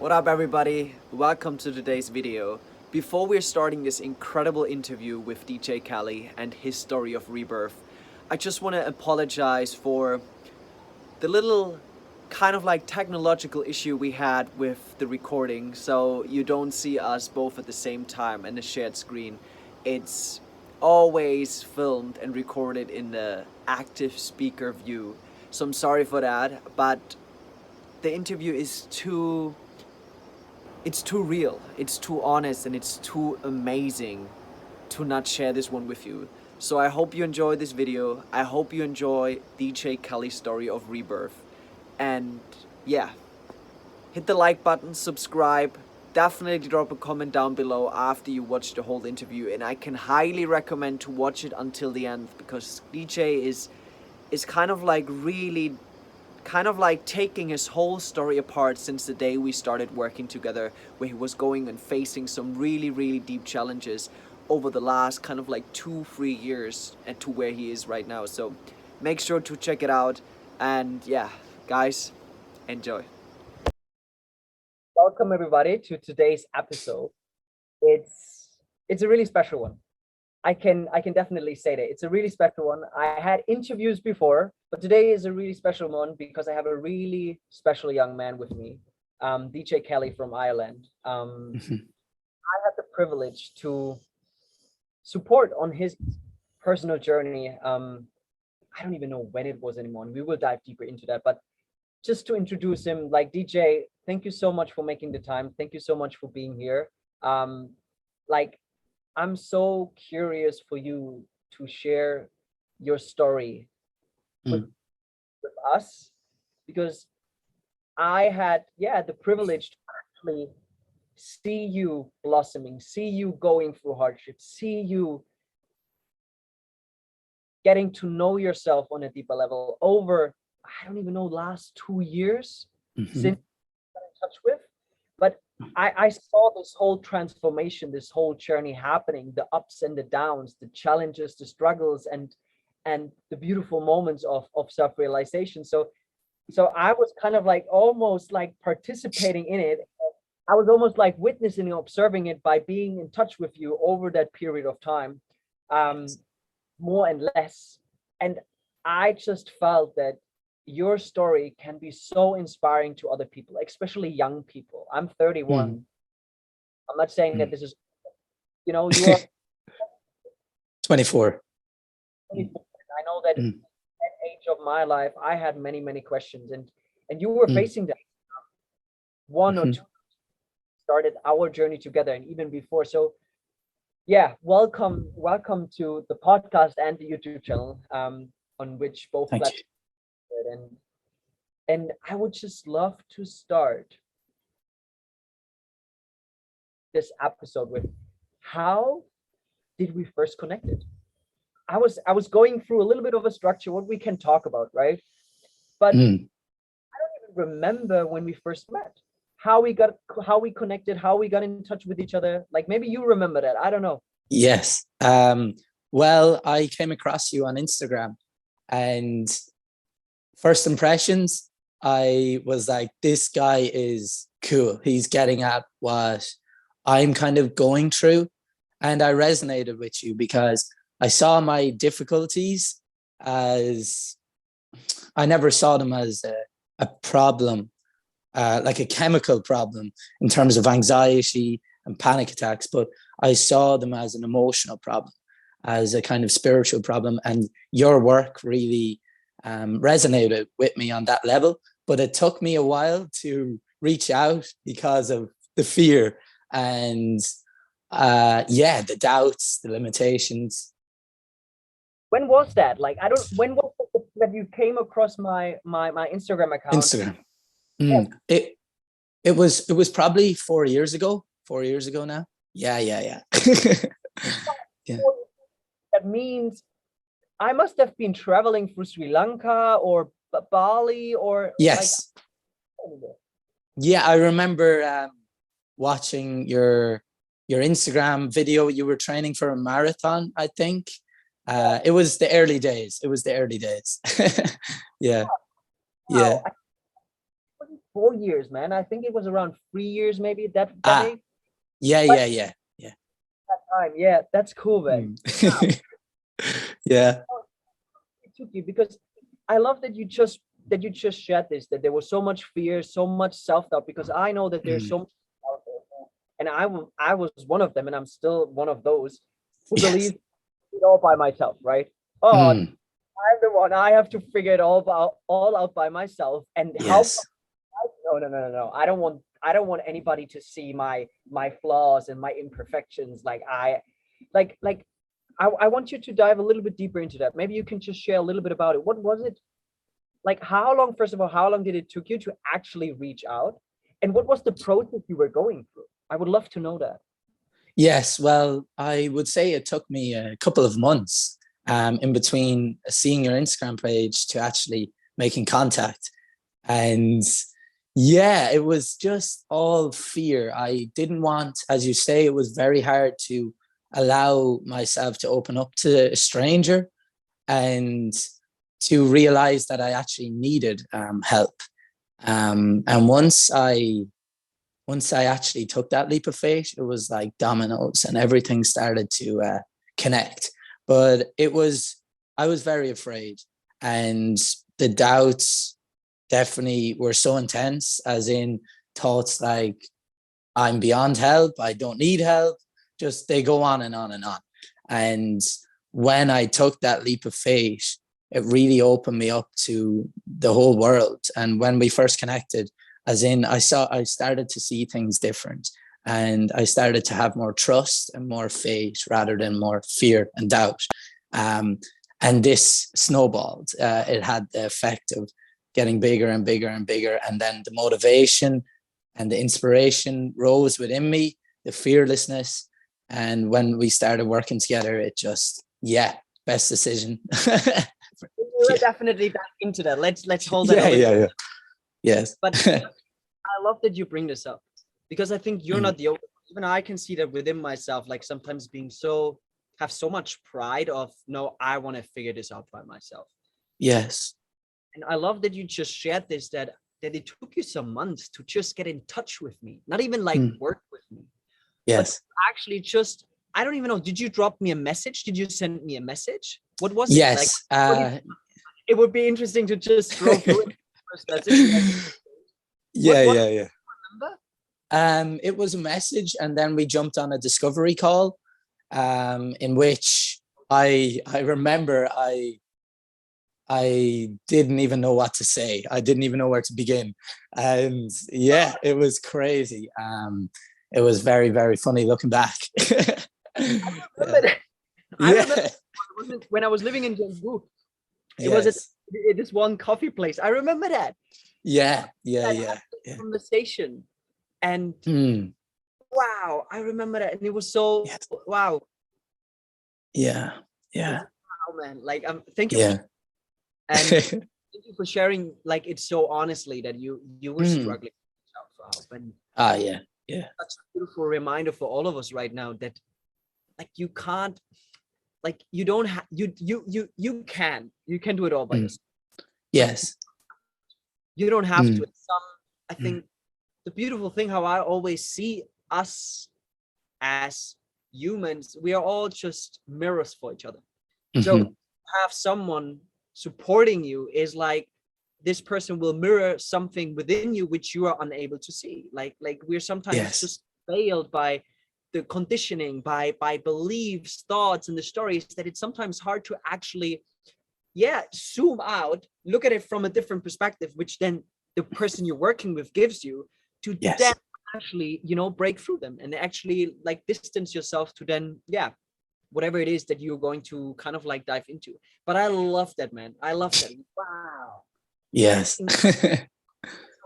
What up everybody? Welcome to today's video. Before we're starting this incredible interview with DJ Khaled and his story of rebirth, I just want to apologize for the little kind of like technological issue we had with the recording, so you don't see us both at the same time in a shared screen. It's always filmed and recorded in the active speaker view, so I'm sorry for that, but the interview is too real, it's too honest, and it's too amazing to not share this one with you. So I hope you enjoy this video. I hope you enjoy DJ Khaled's story of rebirth. And yeah, hit the like button, subscribe, definitely drop a comment down below after you watch the whole interview, and I can highly recommend to watch it until the end, because DJ is kind of like really taking his whole story apart since the day we started working together, where he was going and facing some really deep challenges over the last kind of like 2-3 years, and to where he is right now. So make sure to check it out, and yeah, guys, enjoy. Welcome everybody to today's episode. It's a really special one. I can definitely say that it's a really special one. I had interviews before, but today is a really special one because I have a really special young man with me, DJ Khaled from Ireland. I had the privilege to support on his personal journey. I don't even know when it was anymore, and we will dive deeper into that. But just to introduce him, like, DJ, thank you so much for making the time. Thank you so much for being here. I'm so curious for you to share your story with us, because I had, the privilege to actually see you blossoming, see you going through hardship, see you getting to know yourself on a deeper level over, I don't even know, last 2 years since I got in touch with. But I saw this whole transformation, this whole journey happening, the ups and the downs, the challenges, the struggles, and the beautiful moments of self-realization. So I was kind of like almost like participating in it. I was almost like witnessing and observing it by being in touch with you over that period of time, more and less. And I just felt that your story can be so inspiring to other people, especially young people. I'm 31. I'm not saying that this is, you are 24. I know that at that age of my life, I had many questions, and you were facing that. One or two started our journey together, and even before. So yeah, welcome to the podcast and the YouTube channel, on which both platforms. And I would just love to start this episode with, how did we first connected? I was going through a little bit of a structure, what we can talk about, right? But I don't even remember when we first met, how we connected, how we got in touch with each other. Like, maybe you remember that. I don't know. Yes. Well, I came across you on Instagram, and first impressions, I was like, this guy is cool. He's getting at what I'm kind of going through. And I resonated with you because I saw my difficulties as, I never saw them as a problem, like a chemical problem in terms of anxiety and panic attacks, but I saw them as an emotional problem, as a kind of spiritual problem. And your work really resonated with me on that level, but it took me a while to reach out because of the fear and the doubts, the limitations. When was that? Like, when was it that you came across my Instagram account? Instagram. It was probably 4 years ago. 4 years ago now. Yeah. Yeah. That means I must have been traveling through Sri Lanka or Bali, or yes. Yeah, I remember watching your Instagram video. You were training for a marathon, I think. It was the early days. Yeah. Wow. 4 years, man. I think it was around 3 years, maybe that Ah, age, yeah, but yeah, yeah, yeah. that time, yeah, that's cool, man. Wow, Mm. Yeah. it took you because I love that you just shared this, that there was so much fear, so much self-doubt, because I know that there's Mm. so much out there, and I was one of them, and I'm still one of those who Yes. believe it all by myself, right? Oh, Mm. I'm the one. I have to figure it all out by myself. And how? Yes. No, no, no, no, no. I don't want anybody to see my flaws and my imperfections. Like I want you to dive a little bit deeper into that. Maybe you can just share a little bit about it. What was it like? How long? First of all, how long did it took you to actually reach out? And what was the process you were going through? I would love to know that. Yes. Well, I would say it took me a couple of months in between seeing your Instagram page to actually making contact. And yeah, it was just all fear. I didn't want, as you say, it was very hard to allow myself to open up to a stranger and to realize that I actually needed help. And once I actually took that leap of faith, it was like dominoes and everything started to connect. But I was very afraid, and the doubts definitely were so intense, as in thoughts like, I'm beyond help, I don't need help. Just they go on and on and on. And when I took that leap of faith, it really opened me up to the whole world. And when we first connected, as in I started to see things different, and I started to have more trust and more faith rather than more fear and doubt. And this snowballed. It had the effect of getting bigger and bigger and bigger. And then the motivation and the inspiration rose within me, the fearlessness. And when we started working together, it just, yeah, best decision. We're Yeah. definitely back into that. Let's hold that Yeah, a little. yeah, yeah. Yes. But I love that you bring this up, because I think you're Mm. not the only one. Even I can see that within myself, like sometimes being have so much pride of, no, I want to figure this out by myself. Yes. And I love that you just shared this, that it took you some months to just get in touch with me, not even like Mm. work with me, but Yes. actually just, I don't even know, did you drop me a message? Did you send me a message? What was it? Like, Yes. it would be interesting to just scroll through it. First message. Yeah, What yeah, yeah. remember? It was a message, and then we jumped on a discovery call, in which I remember I didn't even know what to say. I didn't even know where to begin. And yeah, it was crazy. It was very, very funny looking back. Remember Yeah. that? I remember Yeah. when I was living in Jeonju. It was at Yes. this one coffee place. I remember that. Yeah. Yeah. That Yeah. Yeah. conversation. And Mm. wow, I remember that. And it was so, Yes. wow. Yeah. Yeah. Wow, man. Like, thank you for, Yeah. and thank you for sharing, like, it's so honestly that you were Mm. struggling with self-help. And Ah, yeah. Yeah. such a beautiful reminder for all of us right now that, like, you can't, like, you don't have, you can do it all by Mm. yourself. But Yes. you don't have to. Mm. I Mm. think the beautiful thing, how I always see us as humans, we are all just mirrors for each other. So Mhm. have someone supporting you is like, this person will mirror something within you which you are unable to see. Like we're sometimes Yes. just failed by the conditioning, by beliefs, thoughts, and the stories, that it's sometimes hard to actually, yeah, zoom out, look at it from a different perspective, which then the person you're working with gives you, to then Yes. actually, break through them and actually like distance yourself to then, yeah, whatever it is that you're going to kind of like dive into. But I love that, man. I love that. Wow. Yes. How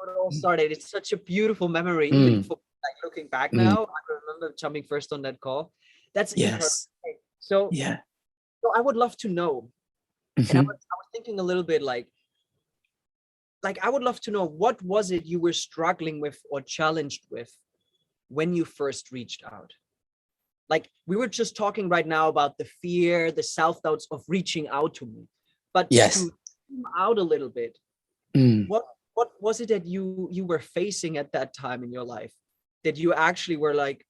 it all started. It's such a beautiful memory, even Mm. for like looking back Mm. now. I remember jumping first on that call. That's incredible. Yes. So, Yeah. so I would love to know, and I Mhm. was thinking a little bit like I would love to know, what was it you were struggling with or challenged with when you first reached out? Like, we were just talking right now about the fear, the self-doubts of reaching out to me, but Yes. to zoom out a little bit, Mm. what what was it that you were facing at that time in your life that you actually were like,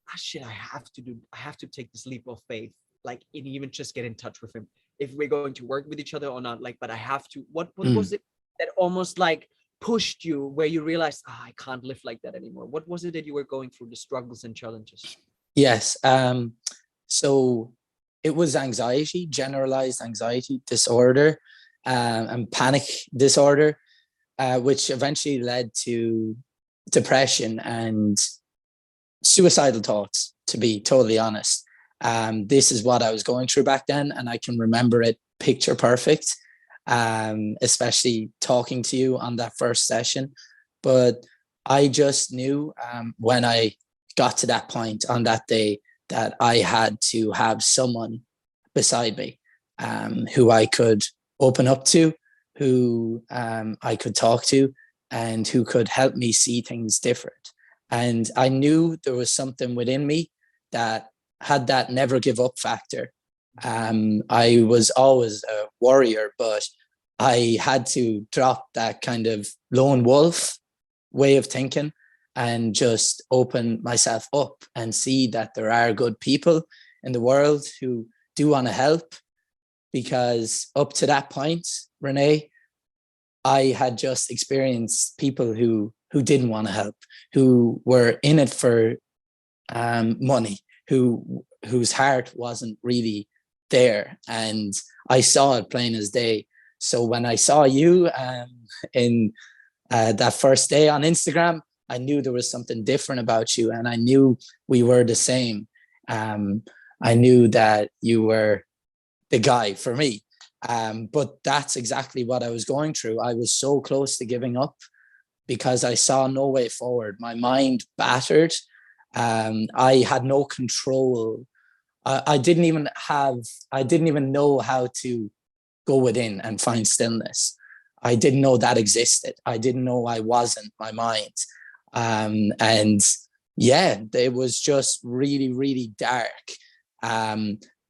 ah, shit, I have to take this leap of faith, like, and even just get in touch with him, if we're going to work with each other or not, like, but I have to. What Mm. was it that almost like pushed you where you realized, ah, I can't live like that anymore? What was it that you were going through, the struggles and challenges? Yes. So it was anxiety, generalized anxiety disorder, and panic disorder, which eventually led to depression and suicidal thoughts, to be totally honest. This is what I was going through back then, and I can remember it picture perfect, especially talking to you on that first session. But I just knew when I got to that point on that day that I had to have someone beside me, who I could open up to, who I could talk to, and who could help me see things different. And I knew there was something within me that had that never give up factor. I was always a warrior, but I had to drop that kind of lone wolf way of thinking and just open myself up and see that there are good people in the world who do want to help. Because up to that point, Renee, I had just experienced people who didn't want to help, who were in it for money, whose heart wasn't really there, and I saw it plain as day. So when I saw you in that first day on Instagram, I knew there was something different about you, and I knew we were the same. I knew that you were the guy for me. But that's exactly what I was going through. I was so close to giving up because I saw no way forward. My mind battered. I had no control. I didn't even know how to go within and find stillness. I didn't know that existed. I didn't know I wasn't my mind. And yeah, it was just really, really dark.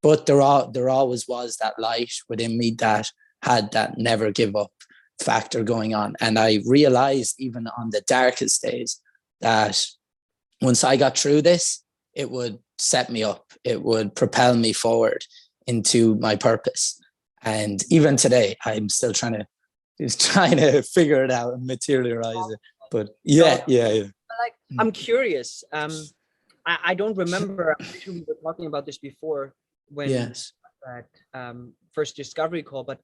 But there always was that light within me that had that never give up factor going on. And I realized even on the darkest days that once I got through this, it would set me up. It would propel me forward into my purpose. And even today, I'm still trying to figure it out and materialize it. But yeah. Like, I'm curious. I don't remember. I'm pretty sure we were talking about this before when Yes. that first discovery call, but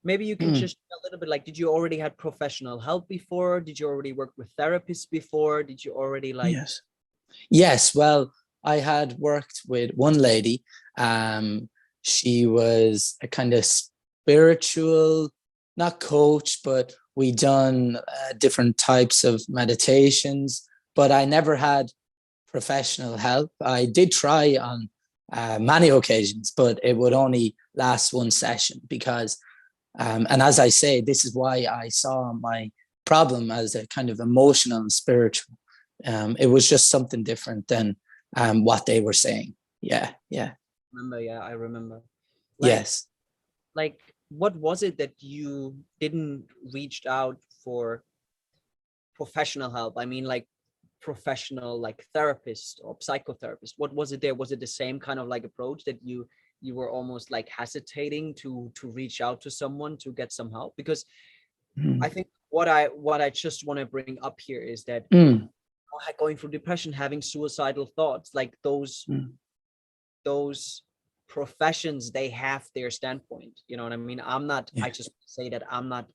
maybe you can just a little bit, like, did you already had professional help before? Did you already work with therapists before? Did you already like? Yes. Well, I had worked with one lady. She was a kind of spiritual, not coach, but we done different types of meditations, but I never had professional help. I did try on many occasions, but it would only last one session because, and as I say, this is why I saw my problem as a kind of emotional and spiritual. It was just something different than what they were saying. Yeah. I remember. Yes. Like, what was it that you didn't reach out for professional help? I mean, like, professional, like, therapist or psychotherapist. What was it there? Was it the same kind of like approach that you were almost like hesitating to reach out to someone to get some help? Because I think what I just want to bring up here is that going through depression, having suicidal thoughts, like those professions, they have their standpoint. You know what I mean? I just say that I'm not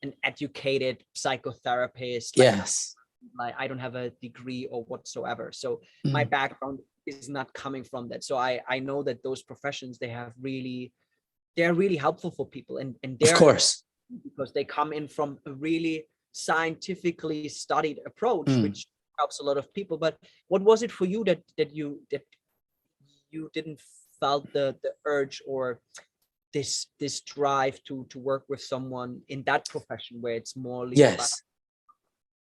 an educated psychotherapist. Yes. Like, I don't have a degree or whatsoever. So my background is not coming from that. So I know that those professions, they're really helpful for people, and Of course, because they come in from a really scientifically studied approach, which helps a lot of people. But what was it for you that you didn't felt the urge or this drive to work with someone in that profession where it's more about?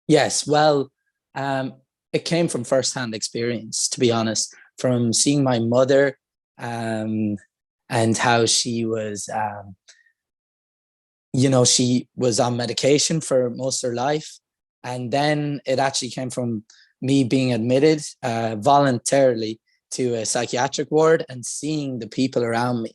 Yes. Well, it came from firsthand experience, to be honest, from seeing my mother and how she was she was on medication for most of her life. And then it actually came from me being admitted voluntarily to a psychiatric ward and seeing the people around me.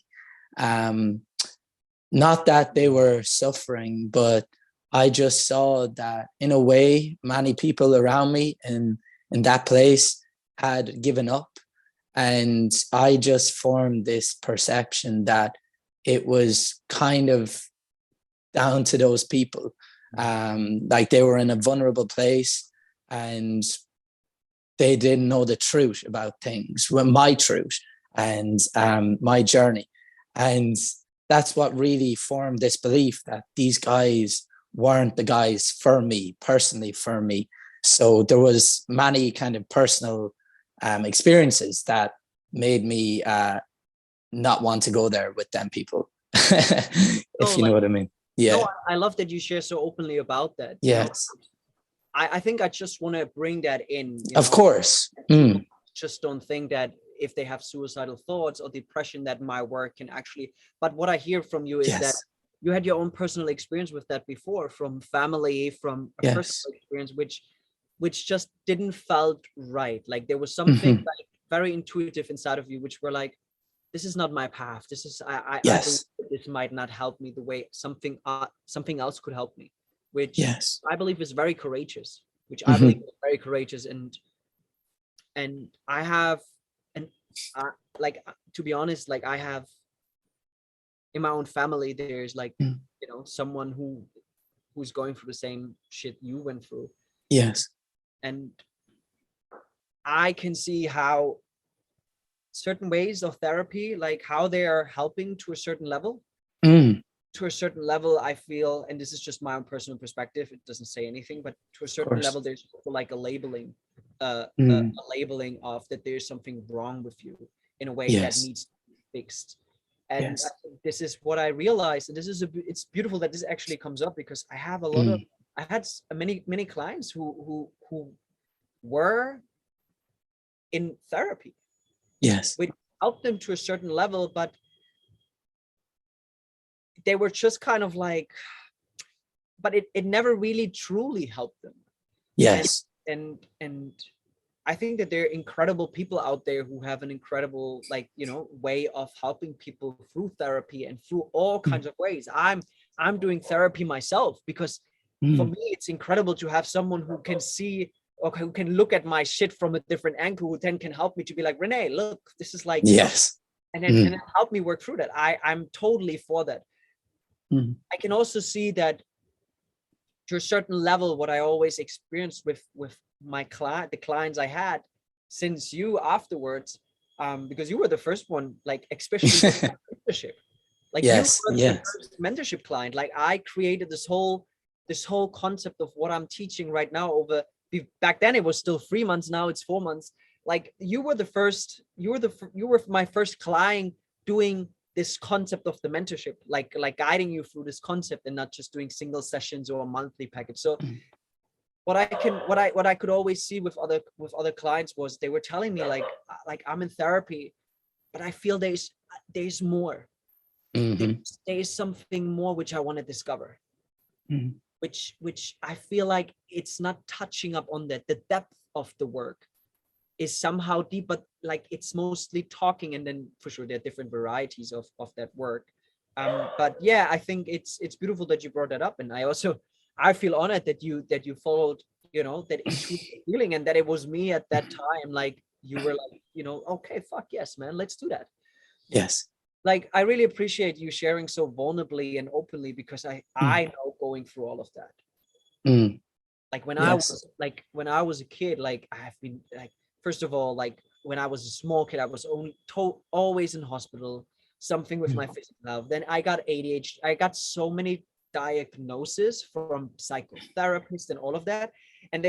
Not that they were suffering, but I just saw that in a way, many people around me in that place had given up. And I just formed this perception that it was kind of down to those people. Like they were in a vulnerable place and they didn't know the truth about things, well, my truth and my journey. And that's what really formed this belief that these guys weren't the guys for me, personally for me. So there was many kind of personal experiences that made me not want to go there with them people, if you know what I mean. Yeah. No, I love that you share so openly about that. Yes. I think I just want to bring that in. Of course. Just don't think that if they have suicidal thoughts or depression that my work can actually, but what I hear from you is that you had your own personal experience with that before, from family, from a personal experience, which just didn't felt right. Like there was something like very intuitive inside of you, which were like, this is not my path. This is, I believe this might not help me the way something else could help me, which I believe is very courageous, and I have, and like, to be honest, like I have in my own family, there's like, someone who's going through the same shit you went through. Yes. And I can see how certain ways of therapy, like how they are helping to a certain level. To a certain level, I feel, and this is just my own personal perspective, it doesn't say anything, but to a certain level, there's like a labeling, a labeling of that there's something wrong with you in a way that needs to be fixed. And I think this is what I realized, and it's beautiful that this actually comes up, because I have I had many clients who were in therapy. Which helped them to a certain level, but they were just kind of like, but it never really truly helped them. And I think that there are incredible people out there who have an incredible, like, way of helping people through therapy and through all kinds of ways. I'm doing therapy myself because for me, it's incredible to have someone who can see, or who can look at my shit from a different angle, who then can help me to be like, Renee, look, this is like, and then help me work through that. I'm totally for that. I can also see that to a certain level, what I always experienced with my the clients I had since you afterwards, because you were the first one, like, especially mentorship, like you were the first mentorship client. Like I created this whole concept of what I'm teaching right now over, back then it was still 3 months, now it's 4 months. Like you were my first client doing this concept of the mentorship, like guiding you through this concept and not just doing single sessions or a monthly package. So what I could always see with other clients was they were telling me like I'm in therapy, but I feel there's more. There's something more which I want to discover. Which I feel like it's not touching up on that. The depth of the work is somehow deep, but like it's mostly talking, and then for sure there are different varieties of that work. But yeah, I think it's beautiful that you brought that up, and I feel honored that you followed, that intuitive feeling, and that it was me at that time. Like you were like, okay, fuck yes, man, let's do that. Like I really appreciate you sharing so vulnerably and openly, because I know going through all of that. Like when I was a kid, like I have been like, first of all, like when I was a small kid, I was always in hospital, something with my physical health. Then I got ADHD. I got so many diagnoses from psychotherapists and all of that. And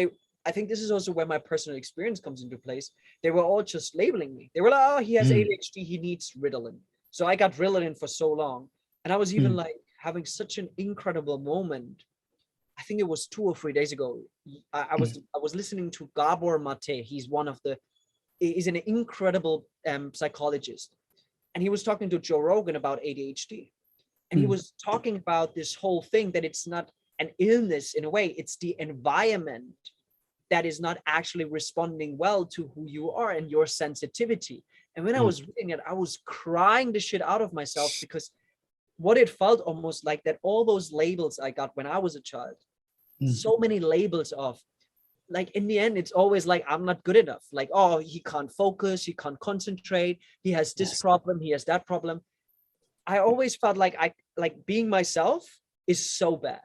I think this is also where my personal experience comes into place. They were all just labeling me. They were like, oh, he has ADHD, he needs Ritalin. So I got Ritalin for so long. And I was even like having such an incredible moment. I think it was 2 or 3 days ago. I was listening to Gabor Mate. He's an incredible psychologist. And he was talking to Joe Rogan about ADHD. And he was talking about this whole thing, that it's not an illness in a way, it's the environment that is not actually responding well to who you are and your sensitivity. And when I was reading it, I was crying the shit out of myself, because what it felt almost like that all those labels I got when I was a child, so many labels of, like, in the end, it's always like, I'm not good enough. Like, oh, he can't focus, he can't concentrate, he has this problem, he has that problem. I always felt like being myself is so bad.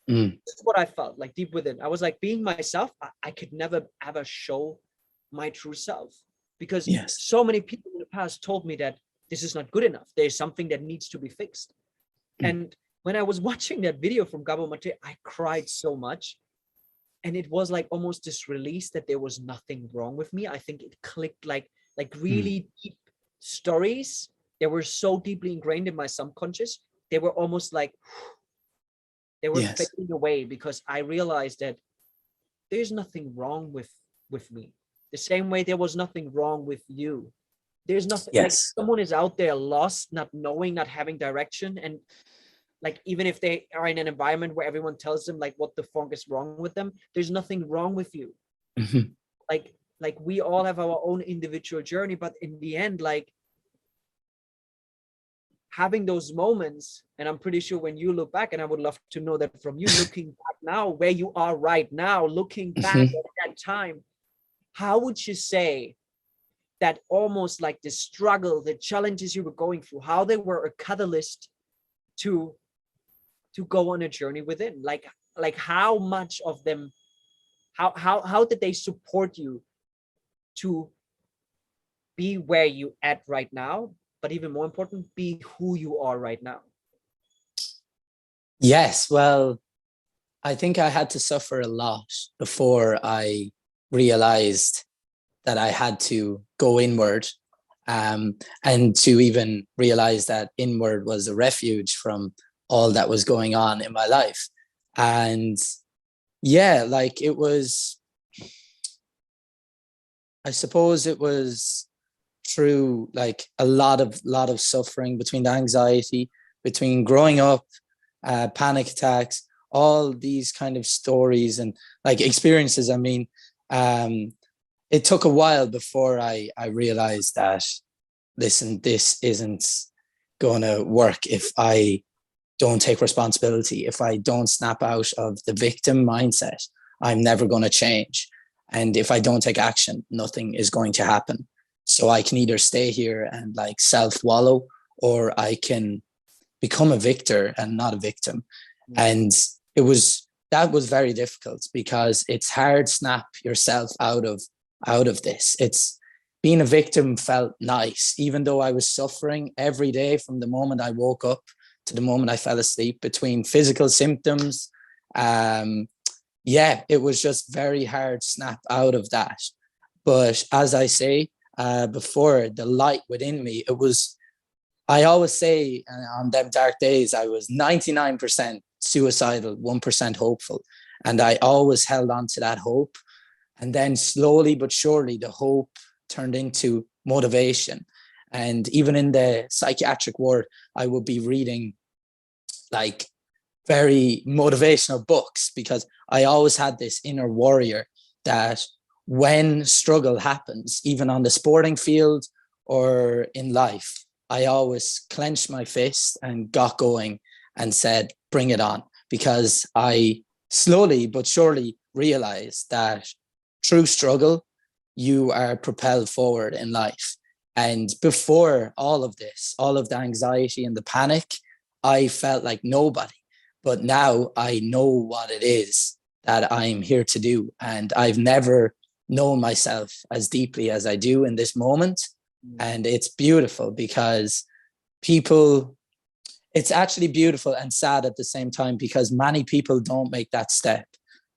That's what I felt like deep within. I was like, being myself, I could never ever show my true self, because so many people in the past told me that this is not good enough. There's something that needs to be fixed. And when I was watching that video from Gabo Mate, I cried so much. And it was like almost this release that there was nothing wrong with me. I think it clicked like really deep stories that were so deeply ingrained in my subconscious. They were almost like, they were fading away, because I realized that there's nothing wrong with me. The same way there was nothing wrong with you. There's nothing, like, someone is out there lost, not knowing, not having direction. And like, even if they are in an environment where everyone tells them like what the fuck is wrong with them, there's nothing wrong with you. Like we all have our own individual journey, but in the end, like, having those moments, and I'm pretty sure when you look back, and I would love to know that from you, looking back now, where you are right now, looking back at that time, how would you say that almost like the struggle, the challenges you were going through, how they were a catalyst to go on a journey within? Like how much of them, how did they support you to be where you at right now, but even more important, be who you are right now? Yes, well, I think I had to suffer a lot before I realized that I had to go inward, and to even realize that inward was a refuge from all that was going on in my life. And yeah, like, it was, I suppose it was through like a lot of suffering, between the anxiety, between growing up, panic attacks, all these kind of stories and like experiences. I mean, it took a while before I realized that, listen, this isn't gonna work if I don't take responsibility. If I don't snap out of the victim mindset, I'm never going to change. And if I don't take action, nothing is going to happen. So I can either stay here and like self-wallow, or I can become a victor and not a victim. And that was very difficult, because it's hard to snap yourself out of this. It's, being a victim felt nice, even though I was suffering every day from the moment I woke up to the moment I fell asleep, between physical symptoms. It was just very hard to snap out of that. But as I say, before, the light within me, I always say, on them dark days, I was 99% suicidal, 1% hopeful. And I always held on to that hope. And then slowly but surely, the hope turned into motivation. And even in the psychiatric ward, I would be reading like very motivational books, because I always had this inner warrior that when struggle happens, even on the sporting field or in life, I always clenched my fist and got going and said, bring it on. Because I slowly but surely realized that through struggle, you are propelled forward in life. And before all of this, all of the anxiety and the panic, I felt like nobody. But now I know what it is that I'm here to do. And I've never known myself as deeply as I do in this moment. And it's beautiful, because it's actually beautiful and sad at the same time, because many people don't make that step,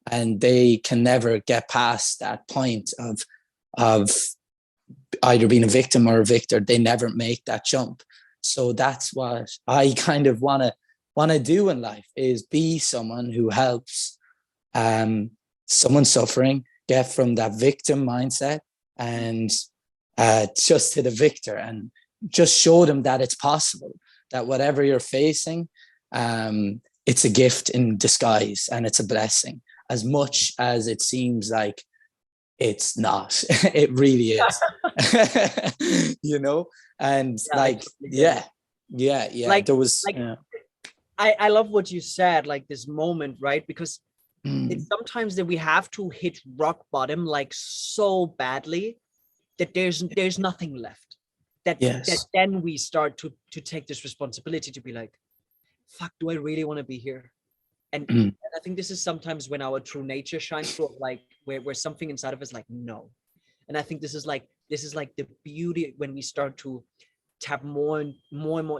and they can never get past that point of either being a victim or a victor. They never make that jump. So that's what I kind of want to do in life, is be someone who helps someone suffering get from that victim mindset and just to the victor, and just show them that it's possible, that whatever you're facing, it's a gift in disguise, and it's a blessing, as much as it seems like it's not. It really is. You know, and Yeah, I like, totally get it. Like, there was, like I love what you said, like this moment, right? Because it's mm, sometimes that we have to hit rock bottom like so badly that there's nothing left. That yes, then we start to take this responsibility to be like, fuck, do I really want to be here? mm, And I think this is sometimes when our true nature shines through, like where something inside of us like no. And I think this is like the beauty when we start to tap more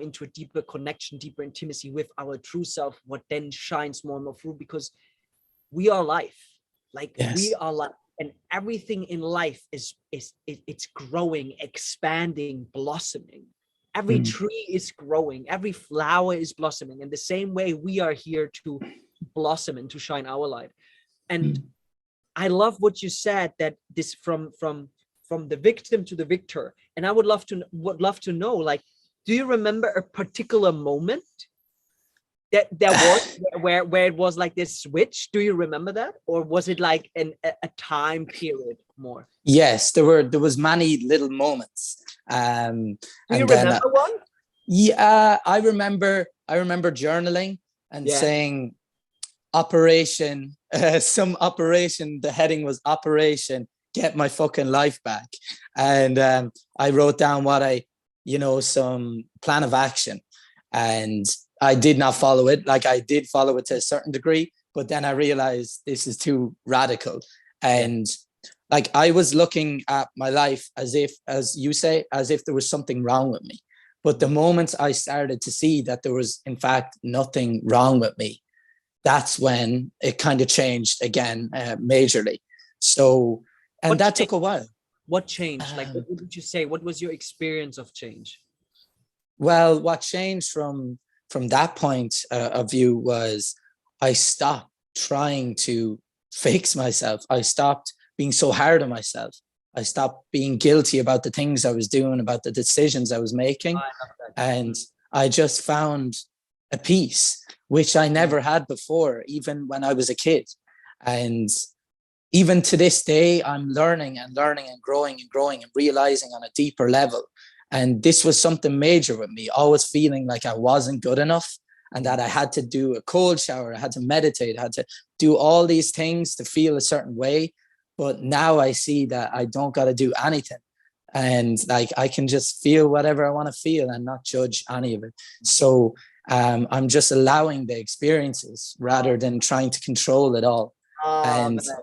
into a deeper connection, deeper intimacy with our true self, what then shines more and more through, because we are life. Like we yes, are life, and everything in life it's growing, expanding, blossoming. Every mm, tree is growing, every flower is blossoming. In the same way, we are here to blossom and to shine our light. And mm. I love what you said, that this from the victim to the victor. And I would love to know, like, do you remember a particular moment that was where it was like this switch? Do you remember that, or was it like a time period more? Yes, there was many little moments, Do you and then remember one? yeah, I remember journaling and Yeah. saying operation, some operation. The heading was Operation Get My Fucking Life Back, and I wrote down some plan of action, and I did not follow it. Like, I did follow it to a certain degree, but then I realized this is too radical, Yeah. and like, I was looking at my life as if, as you say, as if there was something wrong with me. But the moment I started to see that there was, in fact, nothing wrong with me, that's when it kind of changed again, majorly. So, and What that changed? took a while. What changed? Like, Um, what would you say? What was your experience of change? well, what changed from that point of view was I stopped trying to fix myself. I stopped being so hard on myself. I stopped being guilty about the things I was doing, about the decisions I was making, I love that. and I just found a peace which I Mm. never had before, even when I was a kid. And even to this day, I'm learning and learning and growing and realizing on a deeper level. And this was something major with me, always feeling like I wasn't good enough and that I had to do a cold shower, I had to meditate, I had to do all these things to feel a certain way. But now I see that I don't got to do anything. And like, I can just feel whatever I want to feel and not judge any of it. So I'm just allowing the experiences rather than trying to control it all. Oh And man,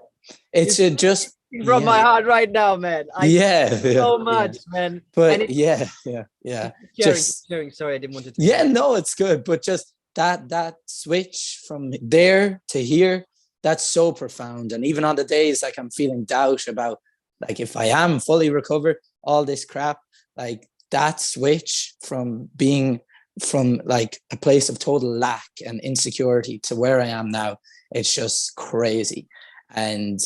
it's it's just, from my yeah, heart right now, man. I feel yeah, yeah, so yeah. much, man. And But it's yeah. sharing, Just, sharing. Sorry, I didn't want to cut yeah, you. no, it's good. But just that switch from there to here, that's so profound. And even on the days like I'm feeling doubt about, like, if I am fully recovered, all this crap, like that switch from being from like a place of total lack and insecurity to where I am now, it's just crazy. And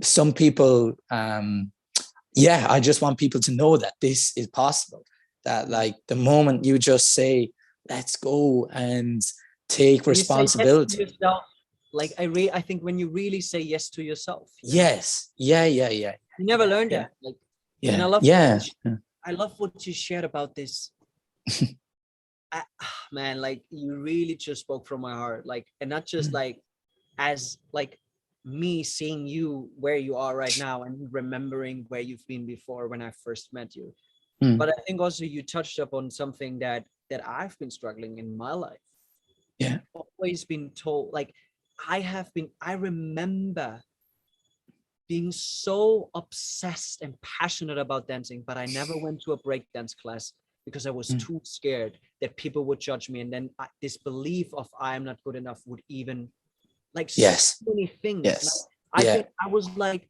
some people, I just want people to know that this is possible, that like the moment you just say let's go and take When you say yes to responsibility. yourself, like I think when you really say yes to yourself, Yes, yeah, you never learned yeah, that. Like, and yeah, yeah. I love what you shared about this. Man, like you really just spoke from my heart. Like, and not just like as like me seeing you where you are right now and remembering where you've been before when I first met you. Mm, But I think also you touched upon something that I've been struggling in my life. yeah, Always been told, like I remember being so obsessed and passionate about dancing, but I never went to a breakdance class because I was mm, too scared that people would judge me. And then this belief of I am not good enough would even, like, so yes, many things. And yes, I yeah, think I was like,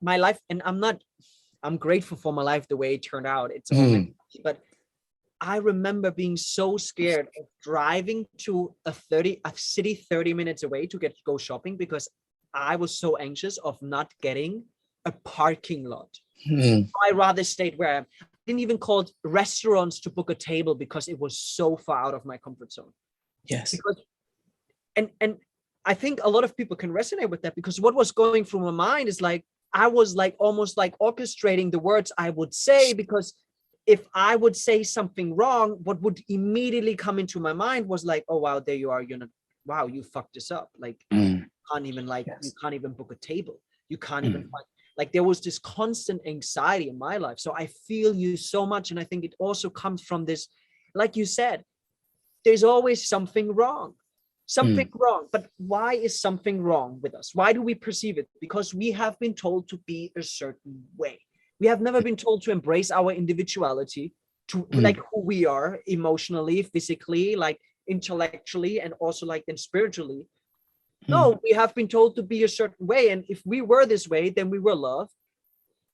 my life, and I'm grateful for my life the way it turned out. It's all meant, mm, but I remember being so scared of driving to a city 30 minutes away to go shopping because I was so anxious of not getting a parking lot. mm, I rather stayed where didn't even call restaurants to book a table because it was so far out of my comfort zone. Yes. Because, and I think a lot of people can resonate with that, because what was going through my mind is like, I was like almost like orchestrating the words I would say, because if I would say something wrong, what would immediately come into my mind was like, oh wow, there you are, you're not, wow, you fucked this up. Like can't even like, you can't even book a table. You can't even find, like there was this constant anxiety in my life. So I feel you so much. And I think it also comes from this, like you said, there's always something wrong. Something wrong. But why is something wrong with us? Why do we perceive it? Because we have been told to be a certain way. We have never been told to embrace our individuality, to like who we are emotionally, physically, like intellectually, and also like then spiritually. No, we have been told to be a certain way. And if we were this way, then we were loved.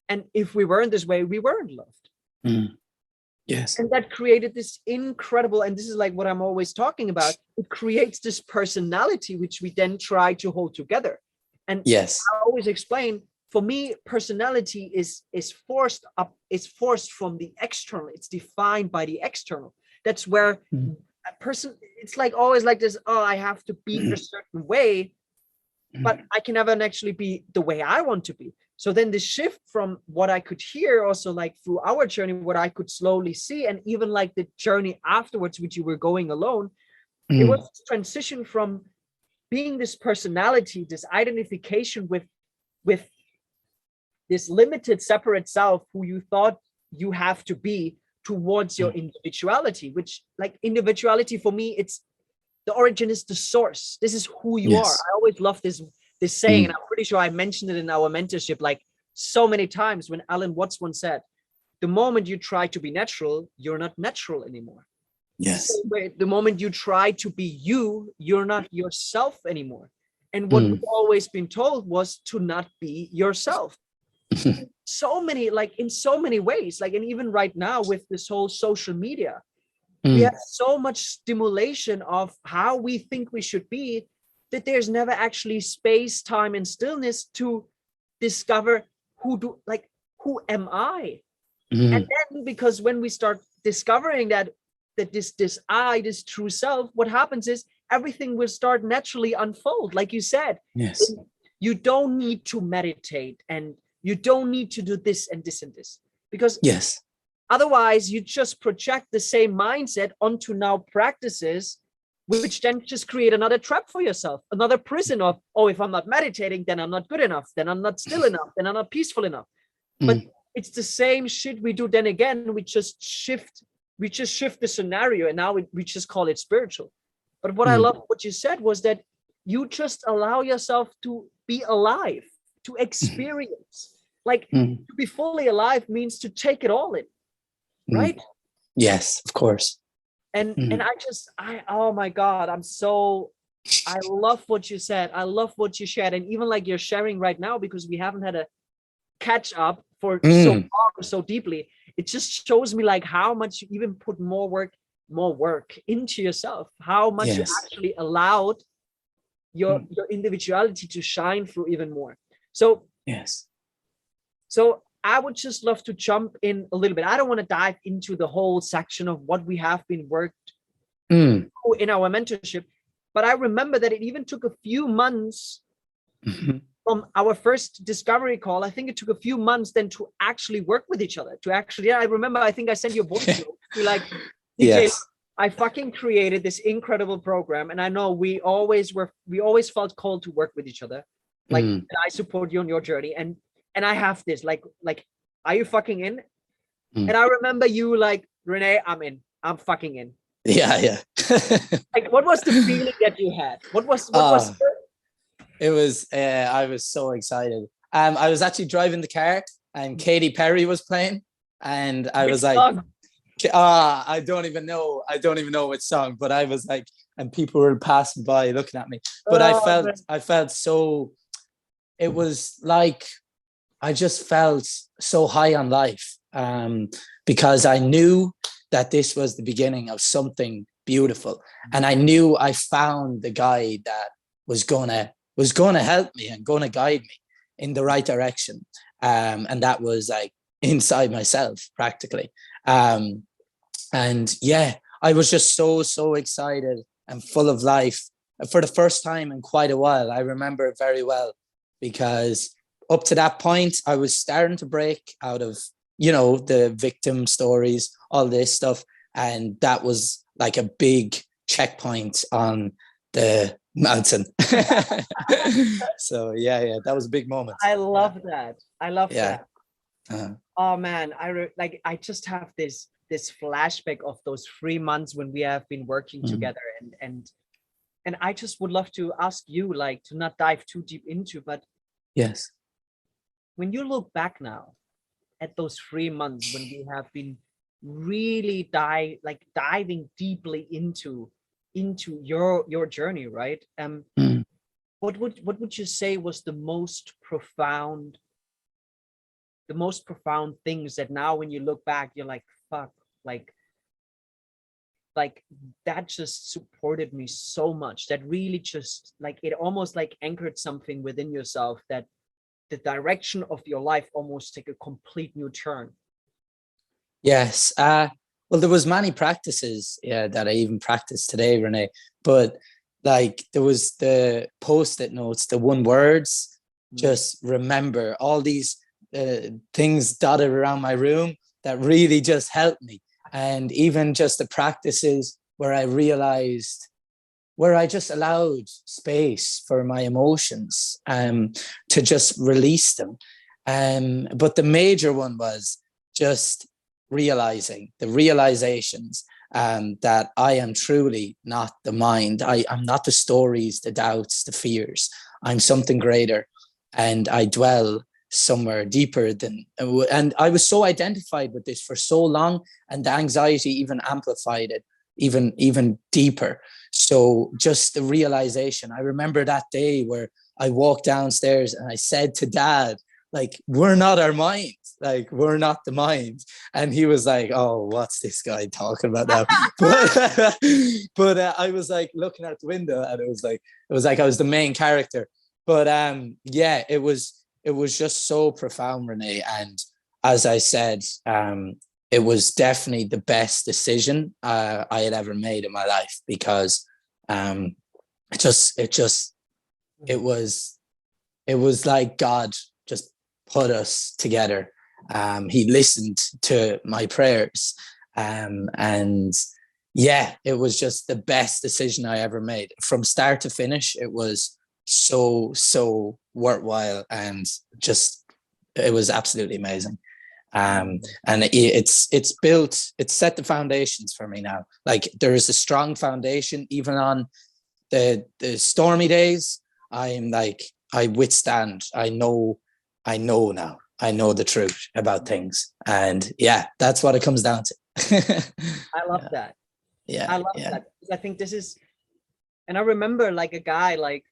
And if we weren't this way, we weren't loved. Yes. And that created this incredible, and this is like what I'm always talking about, it creates this personality, which we then try to hold together. And yes, I always explain, for me, personality is forced up, it's forced from the external, it's defined by the external. That's where a person, it's like always like this, oh, I have to be a certain way, but I can never actually be the way I want to be. So then the shift from what I could hear also like through our journey, what I could slowly see, and even like the journey afterwards, which you were going alone, it was this transition from being this personality, this identification with this limited separate self who you thought you have to be, towards your individuality, which like individuality for me, it's the origin is the source. This is who you are. I always love this saying, and I'm pretty sure I mentioned it in our mentorship like so many times, when Alan Watts once said, the moment you try to be natural, you're not natural anymore. Yes. The moment you try to be you, you're not yourself anymore. And what we've always been told was to not be yourself. So many, like in so many ways, like, and even right now with this whole social media, we have so much stimulation of how we think we should be, that there's never actually space, time, and stillness to discover who am I? And then, because when we start discovering that this I, this true self, what happens is everything will start naturally unfold. Like you said, yes, you don't need to meditate, and you don't need to do this and this and this, because yes, otherwise you just project the same mindset onto now practices, which then just create another trap for yourself, another prison of, oh, if I'm not meditating, then I'm not good enough, then I'm not still enough, then I'm not peaceful enough. But it's the same shit we do. Then again, we just shift the scenario, and now we just call it spiritual. But what I love what you said was that you just allow yourself to be alive, to experience. Like to be fully alive means to take it all in, right? Yes, of course. And I oh my God, I love what you said. I love what you shared. And even like you're sharing right now, because we haven't had a catch up for so long, so deeply. It just shows me like how much you even put more work into yourself, how much you actually allowed your individuality to shine through even more. So so I would just love to jump in a little bit. I don't want to dive into the whole section of what we have been worked in our mentorship, but I remember that it even took a few months from our first discovery call. I think it took a few months then to actually work with each other, to actually, I remember, I think I sent you a voice note to be like, DJ, I fucking created this incredible program. And I know we always felt called to work with each other. Like, and I support you on your journey. And I have this, like, are you fucking in? And I remember you like, Renee, I'm in. I'm fucking in. Yeah. Like, what was the feeling that you had? What was it was, I was so excited. I was actually driving the car and Katy Perry was playing, and I was like, I don't even know which song, but I was like, and people were passing by looking at me, but I felt so, it was like, I just felt so high on life, because I knew that this was the beginning of something beautiful. And I knew I found the guy that was gonna help me and gonna guide me in the right direction. And that was like inside myself practically. And yeah, I was just so excited and full of life for the first time in quite a while. I remember it very well, because up to that point, I was starting to break out of, the victim stories, all this stuff. And that was like a big checkpoint on the mountain. So yeah, that was a big moment. I love that. I love that. Uh-huh. Oh man, I just have this flashback of those 3 months when we have been working together, and I just would love to ask you, like, to not dive too deep into, but yes, when you look back now at those 3 months when we have been really diving deeply into your journey, right? What would you say was the most profound things that now when you look back you're like, fuck, like that just supported me so much, that really just like it almost like anchored something within yourself, that the direction of your life almost take a complete new turn? yes. Well, there was many practices, that I even practice today, Renee. But like there was the post-it notes, the one words. Just remember all these things dotted around my room that really just helped me. And even just the practices where I just allowed space for my emotions, to just release them. But the major one was just the realizations, that I am truly not the mind. I'm not the stories, the doubts, the fears. I'm something greater, and I dwell somewhere deeper than. And I was so identified with this for so long, and the anxiety even amplified it even deeper. So just the realization. I remember that day where I walked downstairs and I said to Dad, like, we're not our mind, like we're not the mind. And he was like, oh, what's this guy talking about now? but I was like looking out the window, and it was like I was the main character. But yeah, it was just so profound, Renee. And as I said, it was definitely the best decision I had ever made in my life, because it was like God just put us together. He listened to my prayers, and yeah, it was just the best decision I ever made from start to finish. It was so worthwhile, and just it was absolutely amazing. And it's set the foundations for me now. Like there is a strong foundation even on the stormy days. I'm like, I withstand. I know now. I know the truth about things, and yeah, that's what it comes down to. I love that. Yeah, I love that. I think this is, and I remember like a guy, like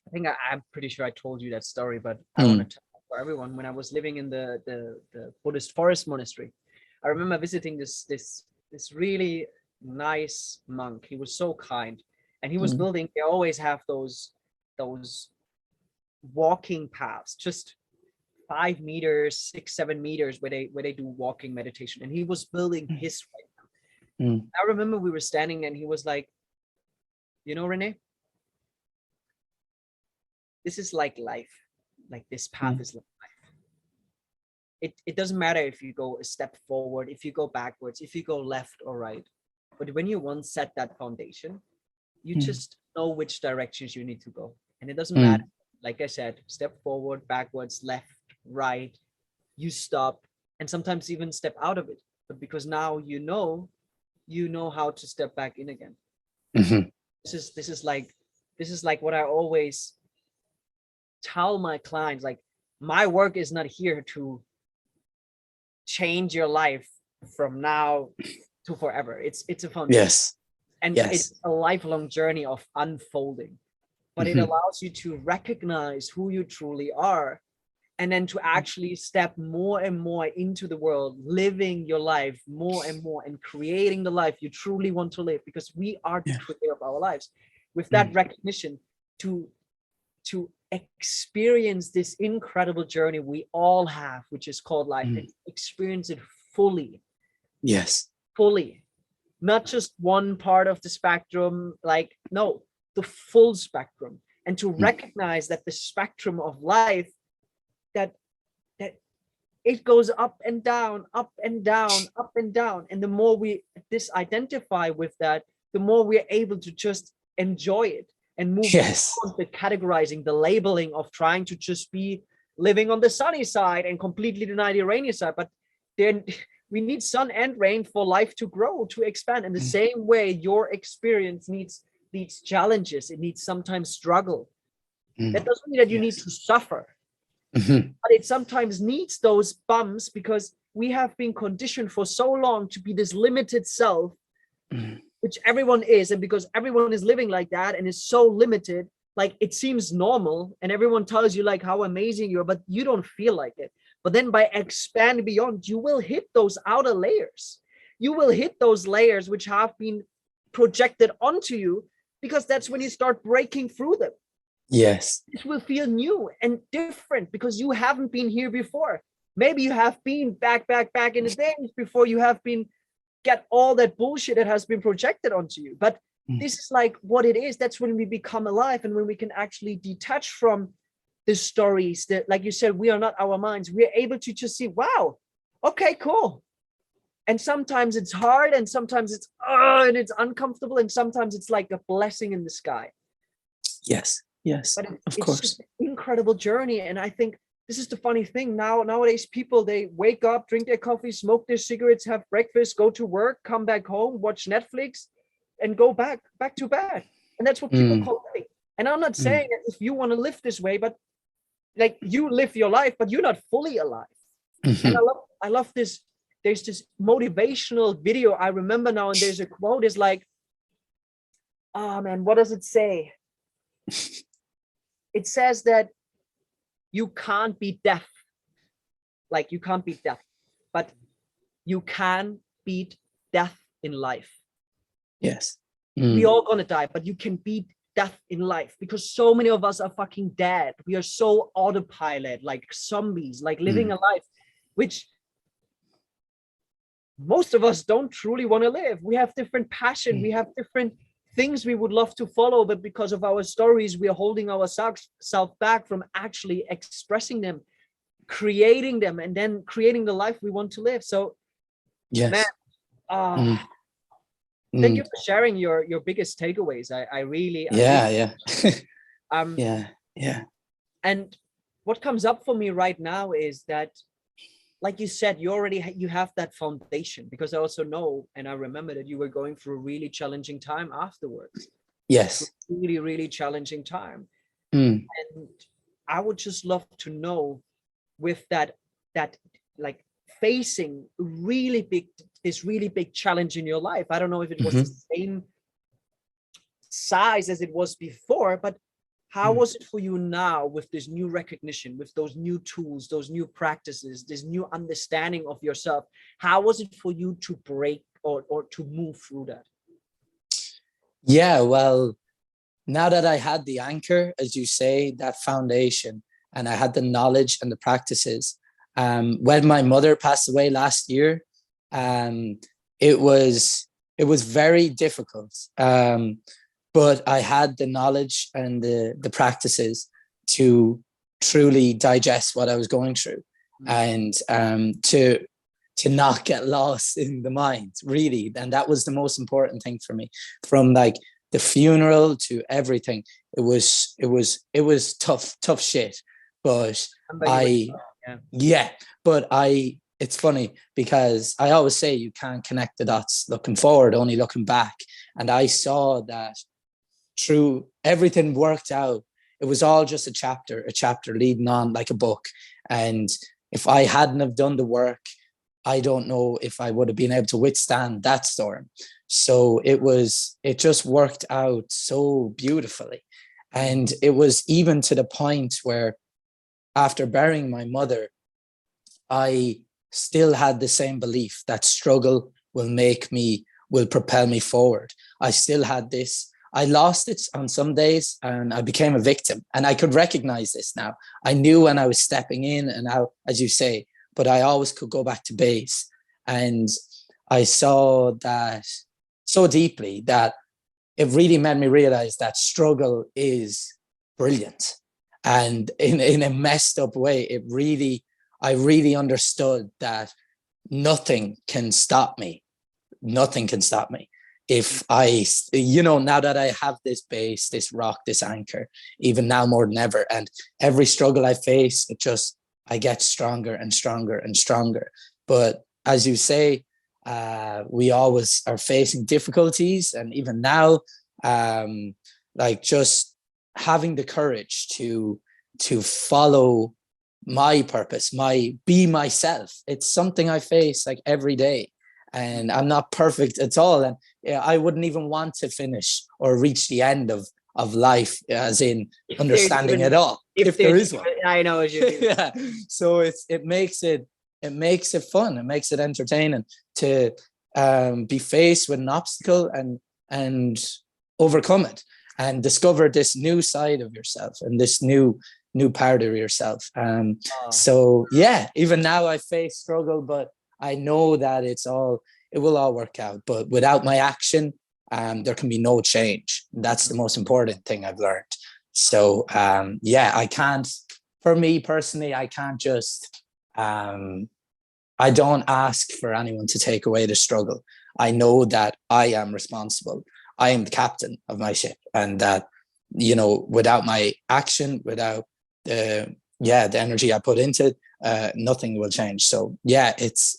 I think I'm pretty sure I told you that story, but I want to tell it for everyone. When I was living in the Buddhist forest monastery, I remember visiting this really nice monk. He was so kind, and he was building. They always have those walking paths, just 5 meters, 6-7 meters, where they do walking meditation. And he was building his way. I remember we were standing, and he was like, Renee, this is like life. Like this path is like life. It doesn't matter if you go a step forward, if you go backwards, if you go left or right. But when you once set that foundation, you just know which directions you need to go. And it doesn't matter. Like I said, step forward, backwards, left, right, you stop, and sometimes even step out of it. But because now you know how to step back in again. This is like what I always tell my clients. Like, my work is not here to change your life from now to forever. It's a foundation. Yes. And it's a lifelong journey of unfolding. But it allows you to recognize who you truly are, and then to actually step more and more into the world, living your life more and more, and creating the life you truly want to live, because we are the creator of our lives. With that recognition, to experience this incredible journey we all have, which is called life, and experience it fully. Yes. Fully. Not just one part of the spectrum, like, no, the full spectrum. And to recognize that the spectrum of life, that it goes up and down, up and down, up and down. And the more we disidentify with that, the more we're able to just enjoy it and move on the categorizing, the labeling of trying to just be living on the sunny side and completely deny the rainy side. But then we need sun and rain for life to grow, to expand. In the same way, your experience needs challenges. It needs sometimes struggle. That doesn't mean that you need to suffer. But it sometimes needs those bumps, because we have been conditioned for so long to be this limited self, which everyone is. And because everyone is living like that and is so limited, like it seems normal, and everyone tells you like how amazing you are, but you don't feel like it. But then by expanding beyond, you will hit those outer layers. You will hit those layers which have been projected onto you, because that's when you start breaking through them. Yes. It will feel new and different because you haven't been here before. Maybe you have been back in the days before you have been get all that bullshit that has been projected onto you. But this is like what it is. That's when we become alive, and when we can actually detach from the stories that, like you said, we are not our minds. We're able to just see, wow, okay, cool. And sometimes it's hard, and sometimes it's and it's uncomfortable, and sometimes it's like a blessing in the sky. Yes. Yes, but of it's course. just an incredible journey. And I think this is the funny thing nowadays, people, they wake up, drink their coffee, smoke their cigarettes, have breakfast, go to work, come back home, watch Netflix, and go back to bed. And that's what people call living. And I'm not saying that if you want to live this way, but like, you live your life, but you're not fully alive. And I love this. There's this motivational video I remember now, and there's a quote is like, oh man, what does it say? It says that you can't beat death. Like, you can't beat death, but you can beat death in life. Yes. We all gonna die, but you can beat death in life, because so many of us are fucking dead. We are so autopilot, like zombies, like living a life which most of us don't truly want to live. We have different passion, we have different things we would love to follow, but because of our stories, we are holding ourselves back from actually expressing them, creating them, and then creating the life we want to live. So man, thank you for sharing your biggest takeaways. I really and what comes up for me right now is that, like you said, you have that foundation, because I also know, and I remember that you were going through a really challenging time afterwards. Yes. Really, really challenging time. And I would just love to know, with that like facing this really big challenge in your life. I don't know if it was the same size as it was before, but how was it for you now, with this new recognition, with those new tools, those new practices, this new understanding of yourself? How was it for you to break or to move through that? Yeah, well, now that I had the anchor, as you say, that foundation, and I had the knowledge and the practices, when my mother passed away last year, it was very difficult. But I had the knowledge and the practices to truly digest what I was going through, and to not get lost in the mind, really. And that was the most important thing for me. From like the funeral to everything, it was tough shit. But it's funny, because I always say you can't connect the dots looking forward, only looking back. And I saw that through everything worked out. It was all just a chapter leading on like a book. And if I hadn't have done the work, I don't know if I would have been able to withstand that storm. So it just worked out so beautifully. And it was even to the point where, after burying my mother, I still had the same belief that struggle will propel me forward. I still had this. I lost it on some days and I became a victim. And I could recognize this now. I knew when I was stepping in and out, as you say, but I always could go back to base. And I saw that so deeply that it really made me realize that struggle is brilliant. And in a messed up way, I really understood that nothing can stop me. Nothing can stop me. If I, now that I have this base, this rock, this anchor, even now more than ever, and every struggle I face, I get stronger and stronger and stronger. But as you say, we always are facing difficulties. And even now, like just having the courage to follow my purpose, be myself. It's something I face like every day. And I'm not perfect at all. And I wouldn't even want to finish or reach the end of life, as in understanding it all. If there is one. I know as you do. Yeah. So it makes it fun. It makes it entertaining to be faced with an obstacle and overcome it and discover this new side of yourself and this new part of yourself. So yeah, even now I face struggle, but I know that it will all work out. But without my action, there can be no change. That's the most important thing I've learned. So I can't, for me personally, I can't just, I don't ask for anyone to take away the struggle. I know that I am responsible. I am the captain of my ship, and that, without my action, without the energy I put into it, nothing will change. So yeah, it's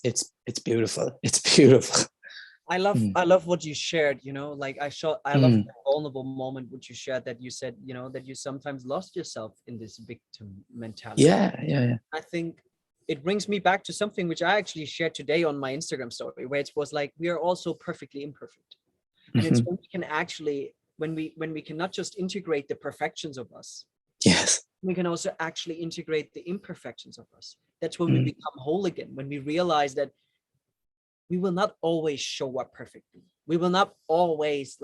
beautiful. It's beautiful. I love what you shared, like I love the vulnerable moment which you shared, that you said, that you sometimes lost yourself in this victim mentality. Yeah. I think it brings me back to something which I actually shared today on my Instagram story, where it was like, we are also perfectly imperfect. And it's when we can actually, when we can not just integrate the perfections of us, yes, we can also actually integrate the imperfections of us. That's when we become whole again, when we realize that we will not always show up perfectly. We will not always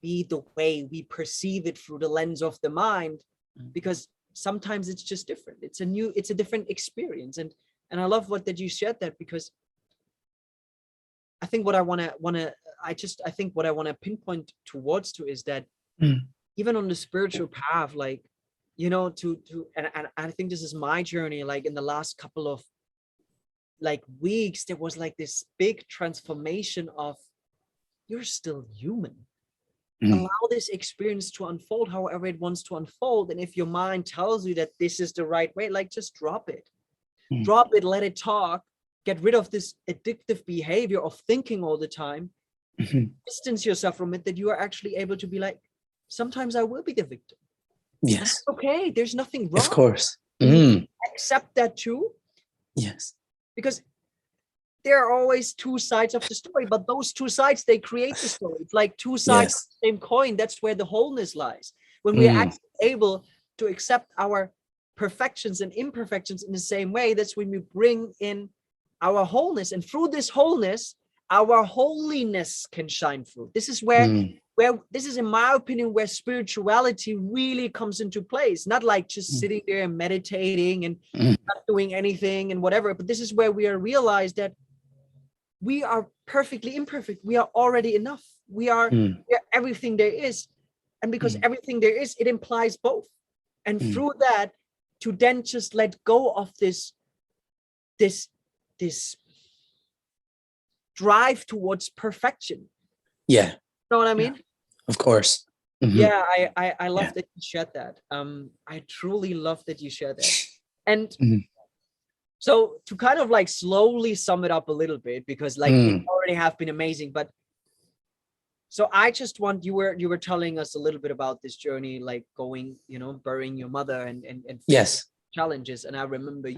be the way we perceive it through the lens of the mind, because sometimes it's just different. It's a different experience. And I love that you shared that, because I think what I want to pinpoint towards is that even on the spiritual path, and I think this is my journey, in the last couple of weeks, there was this big transformation of, you're still human. Allow this experience to unfold however it wants to unfold. And if your mind tells you that this is the right way, just drop it. Drop it, let it talk, get rid of this addictive behavior of thinking all the time. Distance yourself from it, that you are actually able to be sometimes I will be the victim. Yes. Okay, there's nothing wrong. Of course. Accept that too. Yes. Because there are always two sides of the story, but those two sides, they create the story. It's like two sides of the same coin. That's where the wholeness lies. When we are actually able to accept our perfections and imperfections in the same way, that's when we bring in our wholeness. And through this wholeness, our holiness can shine through. This is where this is, in my opinion, where spirituality really comes into place. Not just sitting there and meditating and not doing anything and whatever, but this is where we are realized that we are perfectly imperfect. We are already enough. We are everything there is. And because everything there is, it implies both. And through that, to then just let go of this drive towards perfection. Yeah. You know what I mean? Of course. Yeah, I love that you shared that. I truly love that you shared that. And so to kind of slowly sum it up a little bit, because it already have been amazing, but so I just want, you were telling us a little bit about this journey, going, burying your mother and yes, challenges. And I remember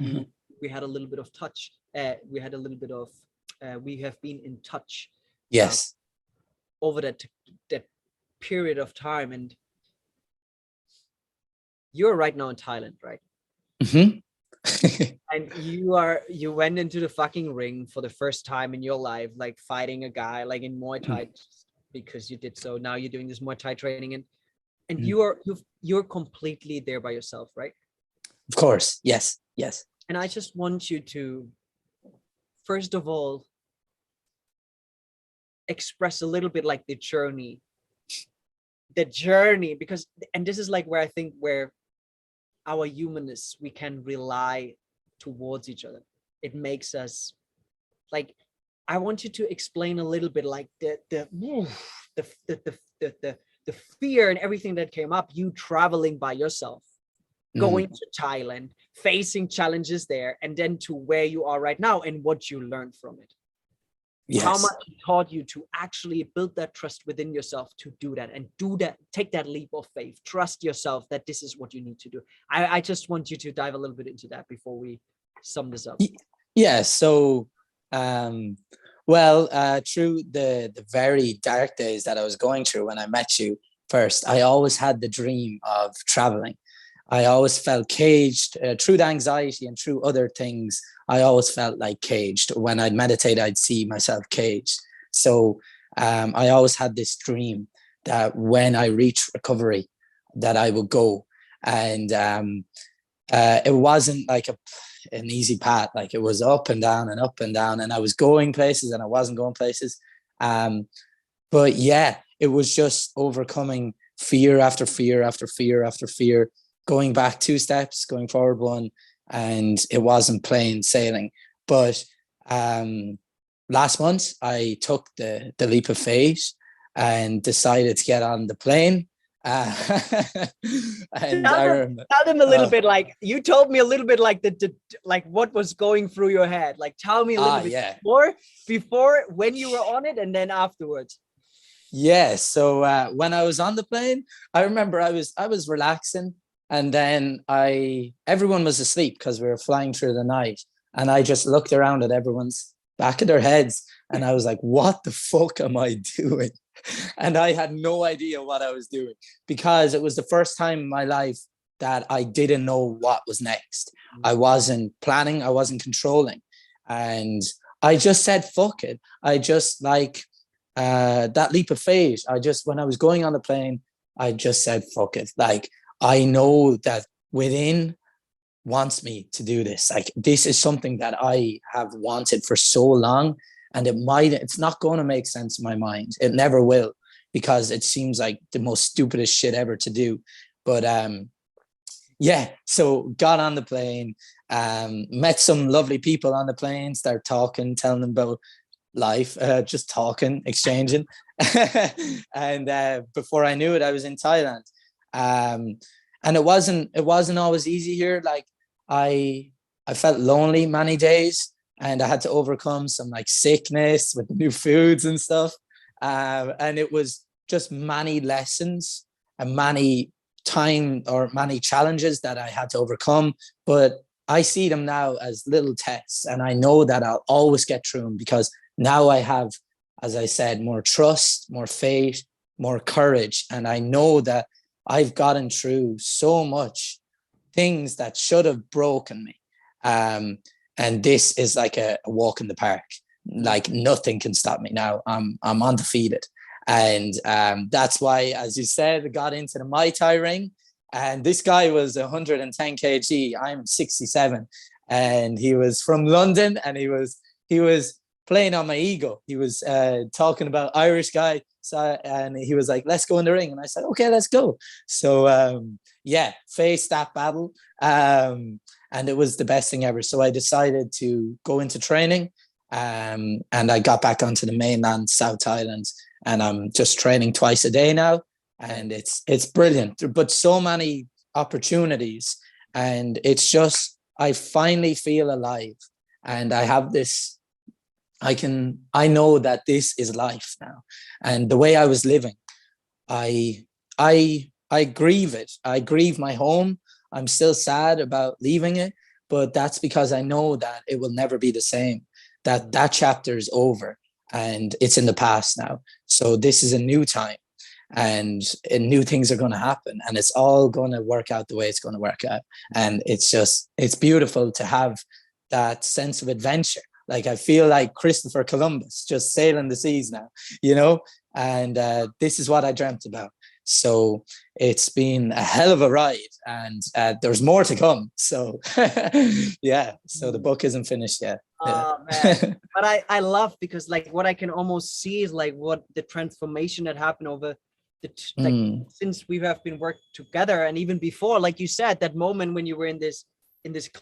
we had a little bit of touch. We have been in touch. Yes. Over that period of time. And you're right now in Thailand, right? And you went into the fucking ring for the first time in your life, fighting a guy in Muay Thai, because you did so. Now you're doing this Muay Thai training, and Mhm. you're completely there by yourself, right? Of course. Yes. Yes. And I just want you to, first of all, express a little bit like the journey, because, and this is like where I think where our humanness, we can rely towards each other. It makes us like, I want you to explain a little bit like the fear and everything that came up, you traveling by yourself, going to Thailand, facing challenges there, and then to where you are right now and what you learned from it. How Yes. much it taught you to actually build that trust within yourself to do that, and do that, take that leap of faith, trust yourself that this is what you need to do. I just want you to dive a little bit into that before we sum this up. Yeah. So, well, through the very dark days that I was going through when I met you first, I always had the dream of traveling. I always felt caged through the anxiety and through other things. I always felt like caged. When I'd meditate, I'd see myself caged. So I always had this dream that when I reach recovery, that I would go. And it wasn't like an easy path. Like it was up and down and up and down. And I was going places and I wasn't going places. But yeah, it was just overcoming fear after fear after fear after fear, going back 2 steps, going forward 1, and it wasn't plain sailing. But last month I took the leap of faith and decided to get on the plane. And Tell them a little bit, like you told me a little bit like the like what was going through your head. Like tell me a little bit more before when you were on it and then afterwards. Yeah. So when I was on the plane, I remember I was relaxing, and then everyone was asleep because we were flying through the night, and I just looked around at everyone's back of their heads, and I was like, "What the fuck am I doing?" And I had no idea what I was doing, because it was the first time in my life that I didn't know what was next. I wasn't planning, I wasn't controlling, and I just said, "Fuck it." I just like. That leap of faith. When I was going on the plane, I just said, fuck it. Like, I know that within wants me to do this. Like, this is something that I have wanted for so long, and it's not going to make sense in my mind. It never will, because it seems like the most stupidest shit ever to do. But, yeah, so got on the plane, met some lovely people on the plane, start talking, telling them about life, just talking, exchanging. And before I knew it, I was in Thailand. And it wasn't always easy here. Like I felt lonely many days, and I had to overcome some like sickness with new foods and stuff. And it was just many lessons and many challenges that I had to overcome. But I see them now as little tests, and I know that I'll always get through them, because now I have, as I said, more trust, more faith, more courage. And I know that I've gotten through so much things that should have broken me. And this is like a walk in the park. Like nothing can stop me now. I'm undefeated. And that's why, as you said, I got into the Muay Thai ring. And this guy was 110 kg. I'm 67. And he was from London, and he was playing on my ego. He was talking about Irish guy, and he was like, let's go in the ring. And I said, okay, let's go. So yeah, faced that battle, and it was the best thing ever. So I decided to go into training, and I got back onto the mainland, South Thailand, and I'm just training twice a day now, and it's brilliant. But so many opportunities, and it's just, I finally feel alive, and I have this, I know that this is life now. And the way I was living, I grieve it. I grieve my home. I'm still sad about leaving it, but that's because I know that it will never be the same, that chapter is over and it's in the past now. So this is a new time, and new things are going to happen, and it's all going to work out the way it's going to work out. And it's beautiful to have that sense of adventure. Like I feel like Christopher Columbus just sailing the seas now, you know, and this is what I dreamt about. So it's been a hell of a ride, and there's more to come. So yeah, so the book isn't finished yet. Oh man, but I love, because like what I can almost see is like what the transformation that happened over like since we have been working together, and even before, like you said, that moment when you were in this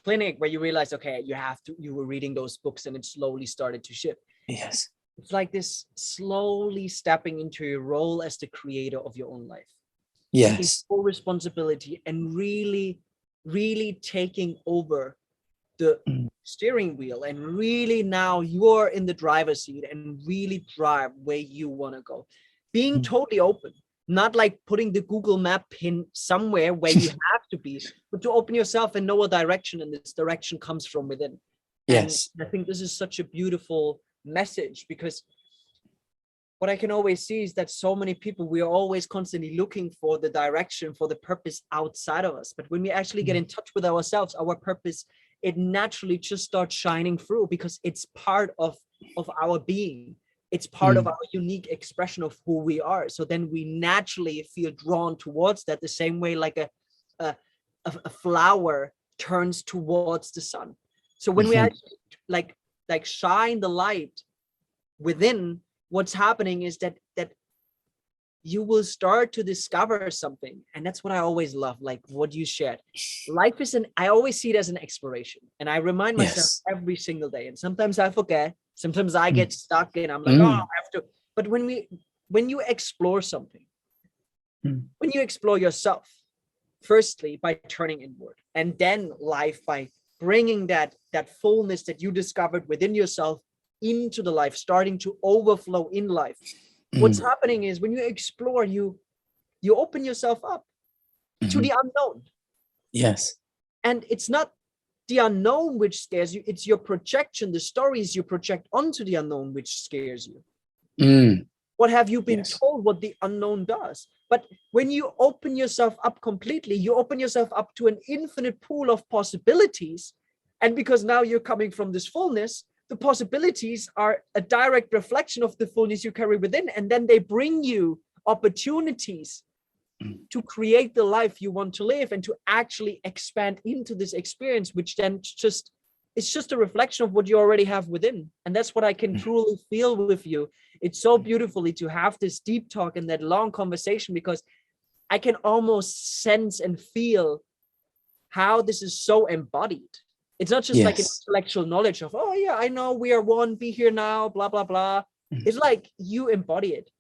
clinic where you realized, okay, you were reading those books and it slowly started to shift. Yes. It's like this slowly stepping into your role as the creator of your own life. Yes. Taking full responsibility and really, really taking over the steering wheel, and really now you're in the driver's seat and really drive where you want to go. Being totally open, not like putting the Google map pin somewhere where you have to be, but to open yourself and know a direction, and this direction comes from within. Yes. And I think this is such a beautiful message, because what I can always see is that so many people, we are always constantly looking for the direction, for the purpose outside of us. But when we actually get in touch with ourselves, our purpose, it naturally just starts shining through, because it's part of our being. It's part of our unique expression of who we are. So then we naturally feel drawn towards that, the same way like a flower turns towards the sun. So when we actually like shine the light within, what's happening is that you will start to discover something. And that's what I always love, like what you shared. Life is I always see it as an exploration, and I remind myself every single day. And sometimes I forget, sometimes I get stuck and I'm like, oh, I have to. But when you explore something, when you explore yourself, firstly by turning inward, and then life by bringing that fullness that you discovered within yourself into the life, starting to overflow in life. What's happening is when you explore, you open yourself up to the unknown. Yes. And it's not the unknown which scares you, it's your projection, the stories you project onto the unknown which scares you. What have you been told what the unknown does? But when you open yourself up completely, you open yourself up to an infinite pool of possibilities. And because now you're coming from this fullness, the possibilities are a direct reflection of the fullness you carry within. And then they bring you opportunities to create the life you want to live, and to actually expand into this experience, which then it's just a reflection of what you already have within. And that's what I can truly feel with you. It's so beautifully to have this deep talk and that long conversation, because I can almost sense and feel how this is so embodied. It's not just like an intellectual knowledge of, oh yeah, I know we are one, be here now, blah, blah, blah. It's like you embody it.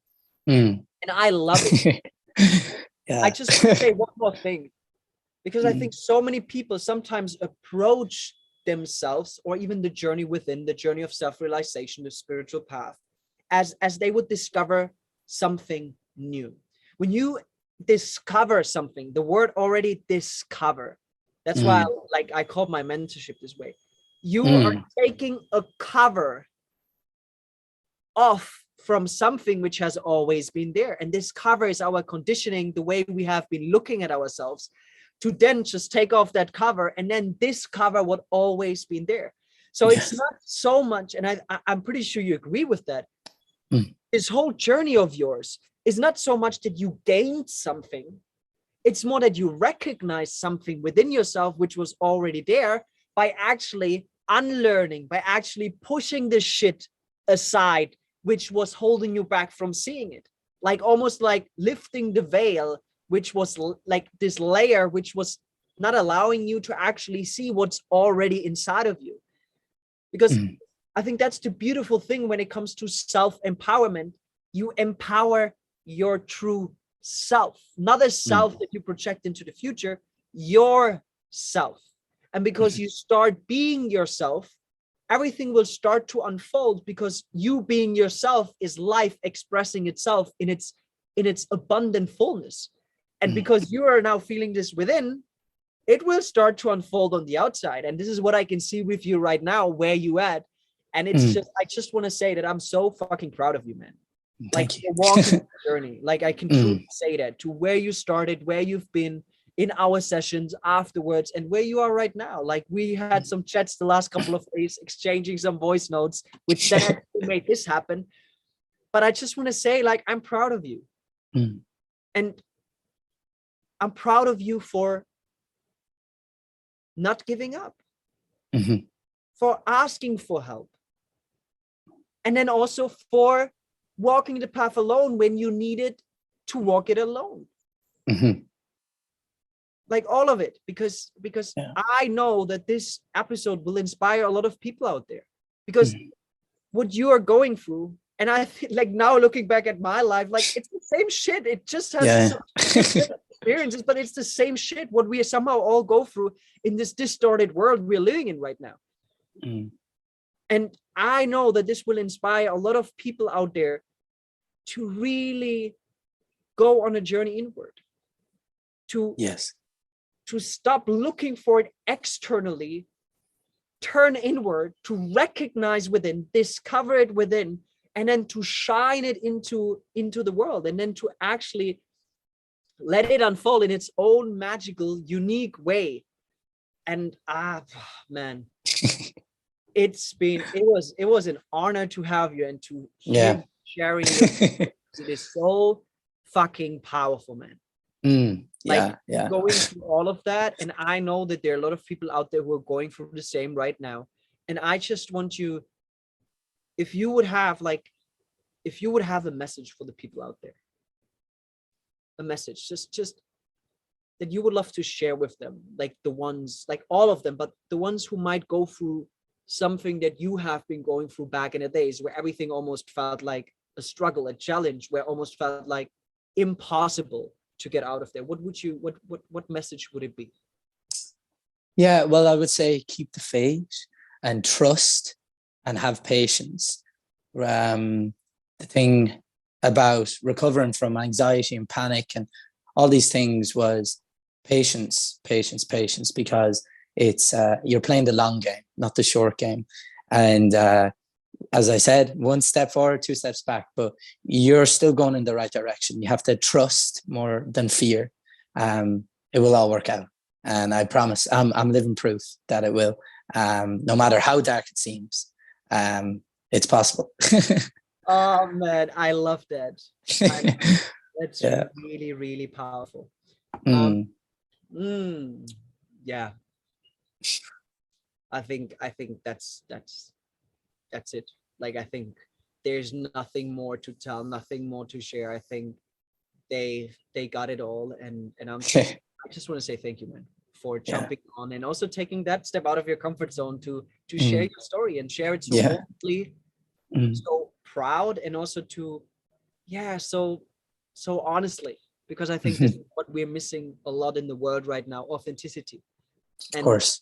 And I love it. I just want to say one more thing, because I think so many people sometimes approach themselves, or even the journey within, the journey of self-realization, the spiritual path, as they would discover something new. When you discover something, the word already discover, that's why I call my mentorship this way. You are taking a cover off from something which has always been there. And this cover is our conditioning, the way we have been looking at ourselves, to then just take off that cover and then discover what always been there. So it's not so much, and I'm pretty sure you agree with that. This whole journey of yours is not so much that you gained something. It's more that you recognize something within yourself, which was already there, by actually unlearning, by actually pushing the shit aside, which was holding you back from seeing it. Like almost like lifting the veil, which was like this layer, which was not allowing you to actually see what's already inside of you. Because I think that's the beautiful thing when it comes to self-empowerment. You empower your true self, not a self that you project into the future, yourself. And because you start being yourself, everything will start to unfold, because you being yourself is life expressing itself in its abundant fullness. And because you are now feeling this within, it will start to unfold on the outside. And this is what I can see with you right now, where you at. And it's I just want to say that I'm so fucking proud of you, man. Like you're walking the journey. Like I can truly say that, to where you started, where you've been, in our sessions afterwards, and where you are right now. Like, we had some chats the last couple of days, exchanging some voice notes, which then actually made this happen. But I just want to say, like, I'm proud of you. And I'm proud of you for not giving up, for asking for help, and then also for walking the path alone when you needed to walk it alone. Like, all of it, because I know that this episode will inspire a lot of people out there, because what you are going through, and I feel like, now looking back at my life, like, it's the same shit. It just has some different experiences, but it's the same shit what we somehow all go through in this distorted world we're living in right now. And I know that this will inspire a lot of people out there to really go on a journey inward, to stop looking for it externally, turn inward, to recognize within, discover it within, and then to shine it into the world, and then to actually let it unfold in its own magical, unique way. And man, it was an honor to have you, and to hear you sharing it is so fucking powerful, man. Going through all of that, and I know that there are a lot of people out there who are going through the same right now. And I just want you, if you would have a message for the people out there, a message just that you would love to share with them, like the ones, like all of them, but the ones who might go through something that you have been going through back in the days, where everything almost felt like a struggle, a challenge, where almost felt like impossible to get out of there. What message would it be? Well, I would say keep the faith and trust and have patience. The thing about recovering from anxiety and panic and all these things was patience, because it's you're playing the long game, not the short game. And as I said, one step forward, two steps back, but you're still going in the right direction. You have to trust more than fear. It will all work out. And I promise, I'm living proof that it will. No matter how dark it seems, it's possible. Oh man, I love that. That's really, really powerful. Yeah. I think that's it. Like, I think there's nothing more to tell, nothing more to share. I think they got it all, and I just want to say thank you, man, for jumping on, and also taking that step out of your comfort zone to share your story and share it so openly, so proud, and also to so honestly, because I think this is what we're missing a lot in the world right now: authenticity. And, of course.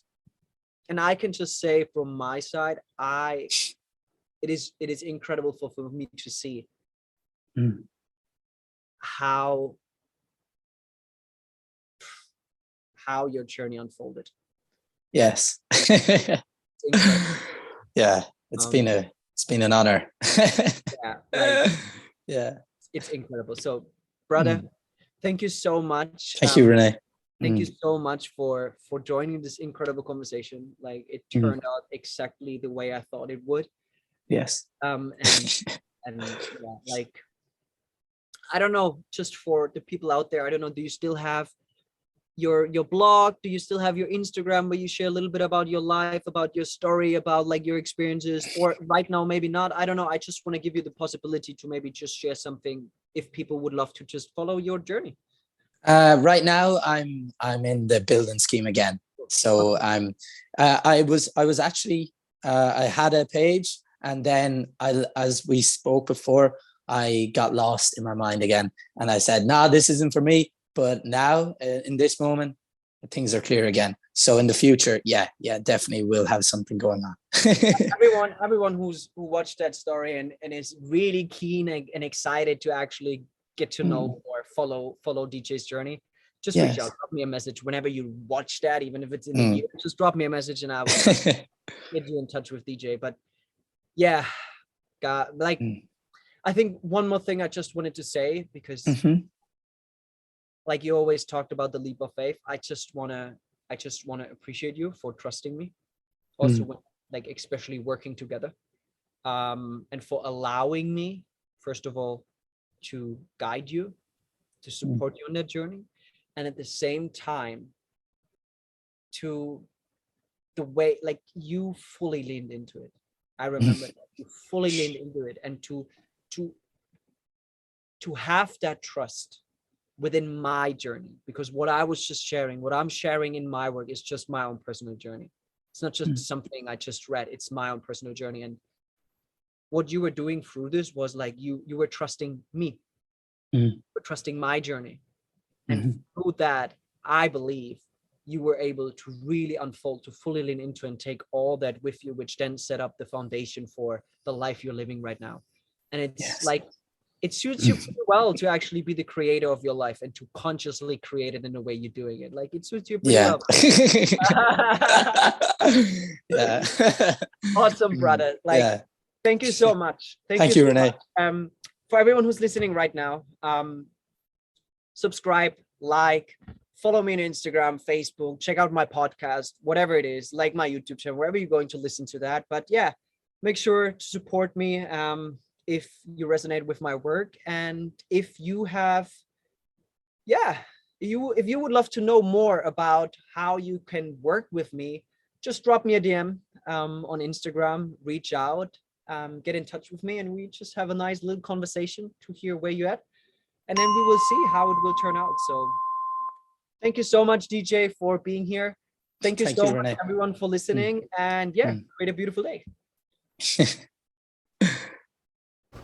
And I can just say from my side, it is incredible for me to see how your journey unfolded. Yes. It's been an honor. It's incredible. So, brother, thank you so much. Thank you, Renee. Thank you so much for joining this incredible conversation. Like, it turned out exactly the way I thought it would. Yes. And like, I don't know, just for the people out there, I don't know, do you still have your blog? Do you still have your Instagram where you share a little bit about your life, about your story, about like your experiences? Or right now, maybe not. I don't know. I just want to give you the possibility to maybe just share something if people would love to just follow your journey. Right now, I'm in the building scheme again. So I was actually I had a page, and then as we spoke before, I got lost in my mind again, and I said, "No, this isn't for me." But now, in this moment, things are clear again. So in the future, definitely we'll have something going on. everyone who watched that story and is really keen and excited to actually get to know or follow DJ's journey, just reach out, drop me a message whenever you watch that, even if it's in the year. Just drop me a message, and I will get you in touch with DJ. But I think one more thing I just wanted to say, because like you always talked about the leap of faith. I just wanna appreciate you for trusting me. Also, when, like especially working together, and for allowing me, first of all, to guide you, to support you on that journey, and at the same time, to the way like you fully leaned into it. I remember that you fully leaned into it, and to to have that trust within my journey, because what I was just sharing, what I'm sharing in my work is just my own personal journey. It's not just something I just read, it's my own personal journey. And what you were doing through this was like you were trusting me, you were trusting my journey. And through that, I believe you were able to really unfold, to fully lean into and take all that with you, which then set up the foundation for the life you're living right now. And it's like, it suits you pretty well to actually be the creator of your life and to consciously create it in the way you're doing it. Like it suits you pretty well. Yeah. Awesome, brother. Like, thank you so much. Thank you, Renee. For everyone who's listening right now, subscribe, like, follow me on Instagram, Facebook, check out my podcast, whatever it is, like my YouTube channel, wherever you're going to listen to that. But yeah, make sure to support me if you resonate with my work. And if you have, if you would love to know more about how you can work with me, just drop me a DM on Instagram, reach out, get in touch with me, and we just have a nice little conversation to hear where you're at. And then we will see how it will turn out. So thank you so much, DJ, for being here. Thank you so much, everyone, for listening. And yeah, create a beautiful day.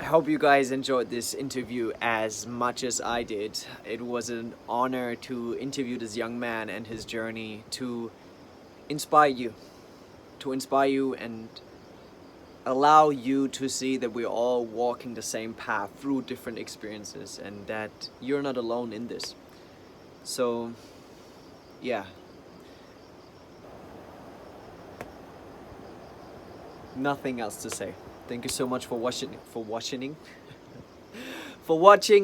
I hope you guys enjoyed this interview as much as I did. It was an honor to interview this young man and his journey, to inspire you and allow you to see that we're all walking the same path through different experiences and that you're not alone in this. So yeah, nothing else to say. Thank you so much for watching for watching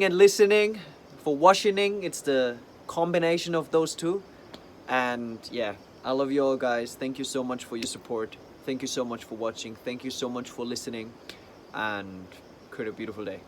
and listening. For watching, it's the combination of those two. And yeah, I love you all, guys. Thank you so much for your support. Thank you so much for watching. Thank you so much for listening, and create a beautiful day.